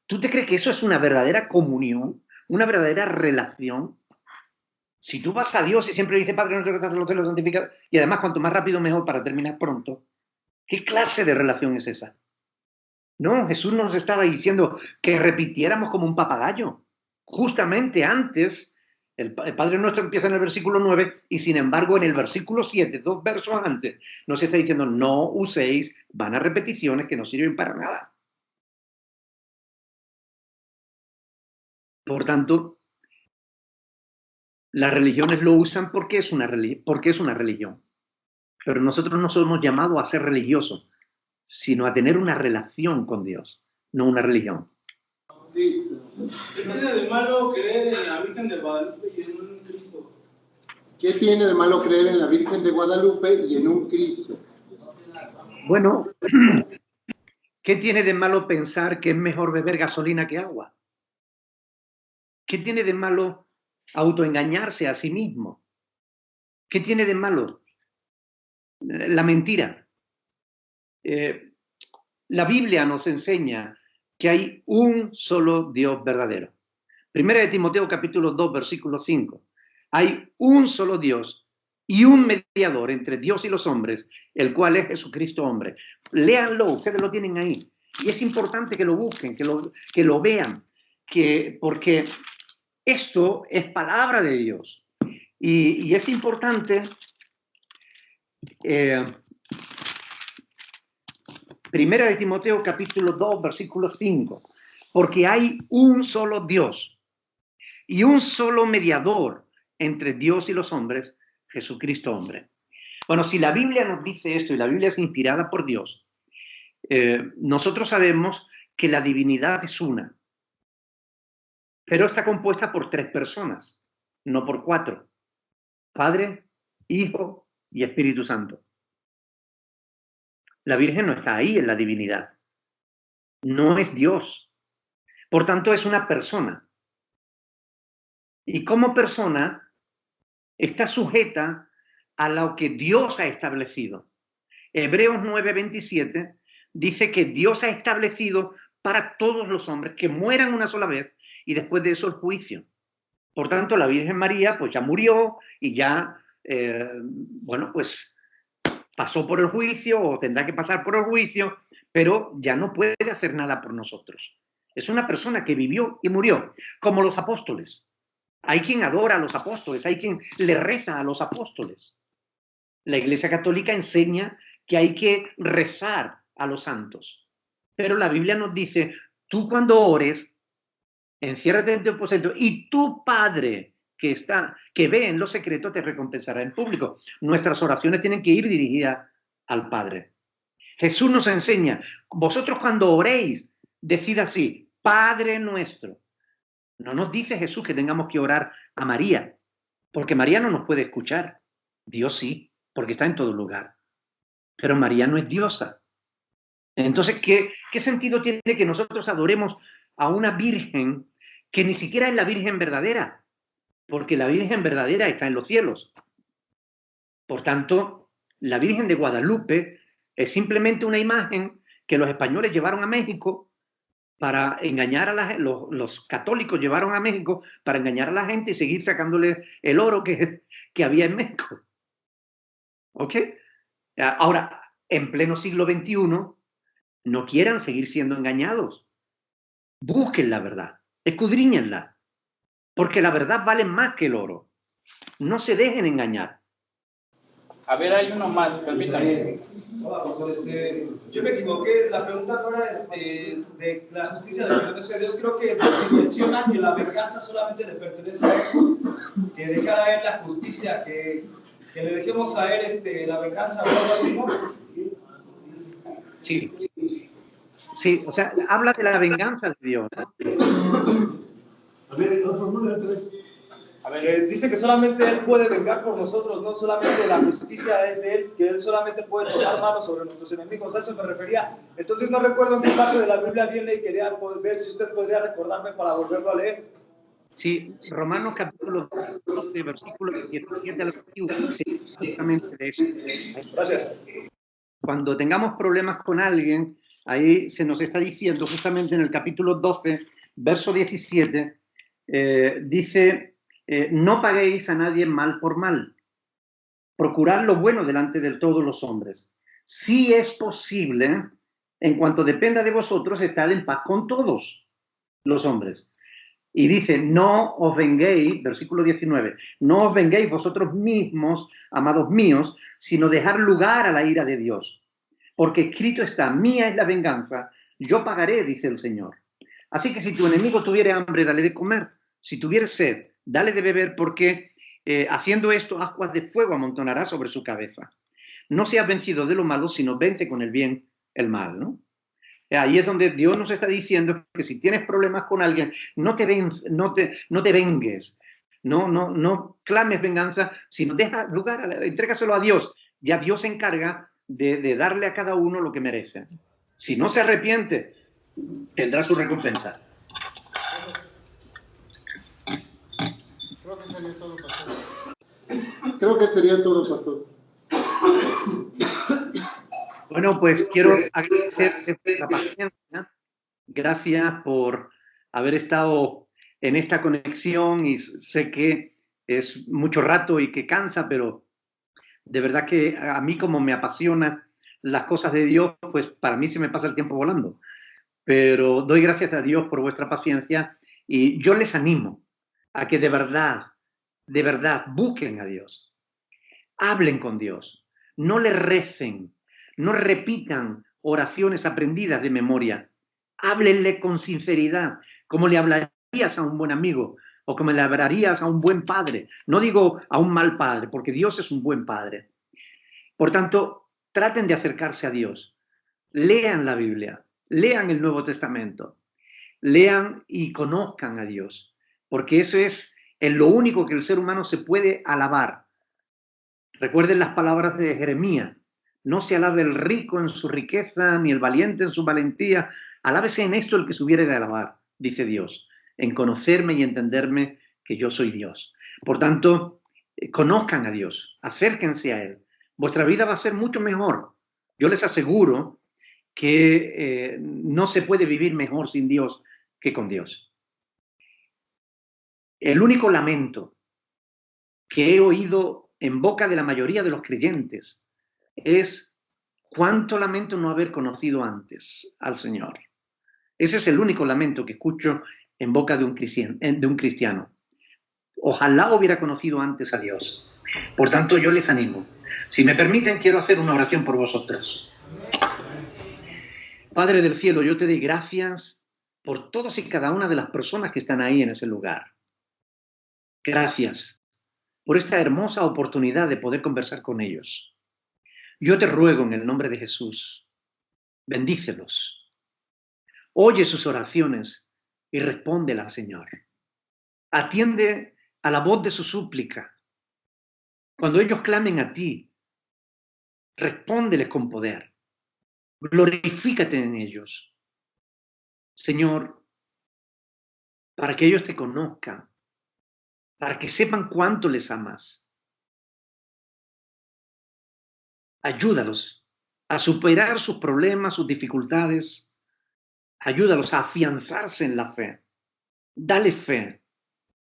¿tú te crees que eso es una verdadera comunión? ¿Una verdadera relación? Si tú vas a Dios y siempre dice Padre nuestro que estás en los cielos, santificado, y además cuanto más rápido mejor para terminar pronto, ¿qué clase de relación es esa? No, Jesús nos estaba diciendo que repitiéramos como un papagayo. Justamente antes, el Padre Nuestro empieza en el versículo 9 y sin embargo en el versículo 7, 2 versos antes, nos está diciendo no uséis vanas repeticiones que no sirven para nada. Por tanto, las religiones lo usan porque es una religión. Pero nosotros no somos llamados a ser religiosos, sino a tener una relación con Dios, no una religión. Sí. ¿Qué tiene de malo creer en la Virgen de Guadalupe y en un Cristo? ¿Qué tiene de malo creer en la Virgen de Guadalupe y en un Cristo? Bueno, ¿qué tiene de malo pensar que es mejor beber gasolina que agua? ¿Qué tiene de malo autoengañarse a sí mismo? ¿Qué tiene de malo la mentira? La Biblia nos enseña que hay un solo Dios verdadero. Primera de Timoteo capítulo 2, versículo 5. Hay un solo Dios y un mediador entre Dios y los hombres, el cual es Jesucristo hombre. Léanlo, ustedes lo tienen ahí. Y es importante que lo busquen, que lo vean, porque esto es palabra de Dios. Y es importante... Primera de Timoteo capítulo 2 versículo 5, porque hay un solo Dios y un solo mediador entre Dios y los hombres, Jesucristo hombre. Bueno, si la Biblia nos dice esto y la Biblia es inspirada por Dios, nosotros sabemos que la divinidad es una, pero está compuesta por 3 personas, no por 4, Padre, Hijo y Espíritu Santo. La Virgen no está ahí en la divinidad. No es Dios. Por tanto, es una persona. Y como persona, está sujeta a lo que Dios ha establecido. Hebreos 9:27 dice que Dios ha establecido para todos los hombres que mueran una sola vez y después de eso el juicio. Por tanto, la Virgen María pues ya murió y ya, pues pasó por el juicio o tendrá que pasar por el juicio, pero ya no puede hacer nada por nosotros. Es una persona que vivió y murió, como los apóstoles. Hay quien adora a los apóstoles, hay quien le reza a los apóstoles. La Iglesia Católica enseña que hay que rezar a los santos. Pero la Biblia nos dice, tú cuando ores, enciérrate en tu aposento y tu Padre que ve en lo secreto te recompensará en público. Nuestras oraciones tienen que ir dirigidas al Padre. Jesús nos enseña, vosotros cuando oréis, decid así, Padre nuestro. No nos dice Jesús que tengamos que orar a María, porque María no nos puede escuchar. Dios sí, porque está en todo lugar. Pero María no es diosa. Entonces, ¿qué sentido tiene que nosotros adoremos a una virgen que ni siquiera es la Virgen verdadera? Porque la Virgen verdadera está en los cielos. Por tanto, la Virgen de Guadalupe es simplemente una imagen que los españoles llevaron a México para engañar a los católicos llevaron a México para engañar a la gente y seguir sacándole el oro que había en México. ¿Ok? Ahora, en pleno siglo XXI, no quieran seguir siendo engañados. Busquen la verdad, escudriñenla. Porque la verdad vale más que el oro. No se dejen engañar. A ver, hay uno más, permítame. Hola, pastor, yo me equivoqué. La pregunta no era de la justicia le pertenece a Dios. Creo que menciona que la venganza solamente le pertenece a Él. Que dejar a Él la justicia, que le dejemos a Él la venganza o algo así, ¿no? Sí. Sí, o sea, habla de la venganza de Dios, ¿no? A ver, dice que solamente Él puede vengar por nosotros, no solamente la justicia es de Él, que Él solamente puede tomar manos sobre nuestros enemigos, a eso me refería. Entonces no recuerdo en qué parte de la Biblia viene y quería ver si usted podría recordarme para volverlo a leer. Sí, Romanos capítulo 12, versículo 17 al 21, justamente de eso. Gracias. Cuando tengamos problemas con alguien, ahí se nos está diciendo justamente en el capítulo 12, verso 17, dice no paguéis a nadie mal por mal. Procurad lo bueno delante de todos los hombres. Si es posible, en cuanto dependa de vosotros, estad en paz con todos los hombres. Y dice, no os venguéis, versículo 19, no os venguéis vosotros mismos, amados míos, sino dejar lugar a la ira de Dios. Porque escrito está, mía es la venganza, yo pagaré, dice el Señor. Así que si tu enemigo tuviere hambre, dale de comer. Si tuviere sed, dale de beber, porque haciendo esto, aguas de fuego amontonará sobre su cabeza. No seas vencido de lo malo, sino vence con el bien el mal, ¿no? Ahí es donde Dios nos está diciendo que si tienes problemas con alguien, no te vengues, no clames venganza, sino deja lugar, entrégaselo a Dios. Ya Dios se encarga de darle a cada uno lo que merece. Si no se arrepiente, tendrá su recompensa. Creo que sería todo, pastor. Creo que sería todo, pastor. Bueno, pues quiero agradecer la paciencia. Gracias por haber estado en esta conexión y sé que es mucho rato y que cansa, pero de verdad que a mí como me apasiona las cosas de Dios, pues para mí se me pasa el tiempo volando. Pero doy gracias a Dios por vuestra paciencia y yo les animo a que de verdad, busquen a Dios. Hablen con Dios. No le recen. No repitan oraciones aprendidas de memoria. Háblenle con sinceridad, como le hablarías a un buen amigo o como le hablarías a un buen padre. No digo a un mal padre, porque Dios es un buen padre. Por tanto, traten de acercarse a Dios. Lean la Biblia, lean el Nuevo Testamento, lean y conozcan a Dios, porque eso es en lo único que el ser humano se puede alabar. Recuerden las palabras de Jeremías. No se alabe el rico en su riqueza, ni el valiente en su valentía. Alábese en esto el que se hubiere de alabar, dice Dios, en conocerme y entenderme que yo soy Dios. Por tanto, conozcan a Dios, acérquense a Él. Vuestra vida va a ser mucho mejor. Yo les aseguro que no se puede vivir mejor sin Dios que con Dios. El único lamento que he oído en boca de la mayoría de los creyentes es cuánto lamento no haber conocido antes al Señor. Ese es el único lamento que escucho en boca de un cristiano. Ojalá hubiera conocido antes a Dios. Por tanto, yo les animo. Si me permiten, quiero hacer una oración por vosotros. Padre del cielo, yo te doy gracias por todas y cada una de las personas que están ahí en ese lugar. Gracias por esta hermosa oportunidad de poder conversar con ellos. Yo te ruego en el nombre de Jesús, bendícelos. Oye sus oraciones y respóndelas, Señor. Atiende a la voz de su súplica. Cuando ellos clamen a ti, respóndeles con poder. Glorifícate en ellos. Señor, para que ellos te conozcan, para que sepan cuánto les amas. Ayúdalos a superar sus problemas, sus dificultades. Ayúdalos a afianzarse en la fe. Dale fe,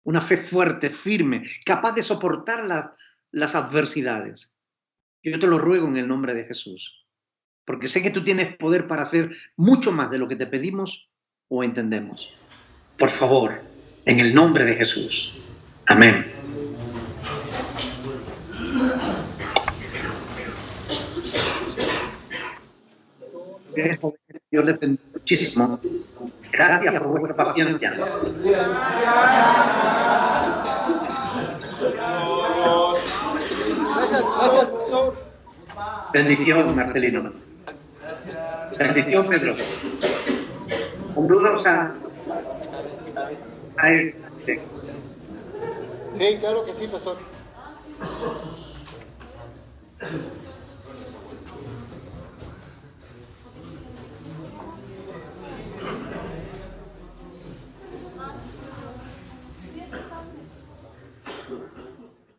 una fe fuerte, firme, capaz de soportar las adversidades. Yo te lo ruego en el nombre de Jesús, porque sé que tú tienes poder para hacer mucho más de lo que te pedimos o entendemos. Por favor, en el nombre de Jesús. Amén. Dios les bendiga muchísimo. Gracias por vuestra paciencia. Bendición, Marcelino. Bendición, Pedro. Saludos a Sí, claro que sí, pastor.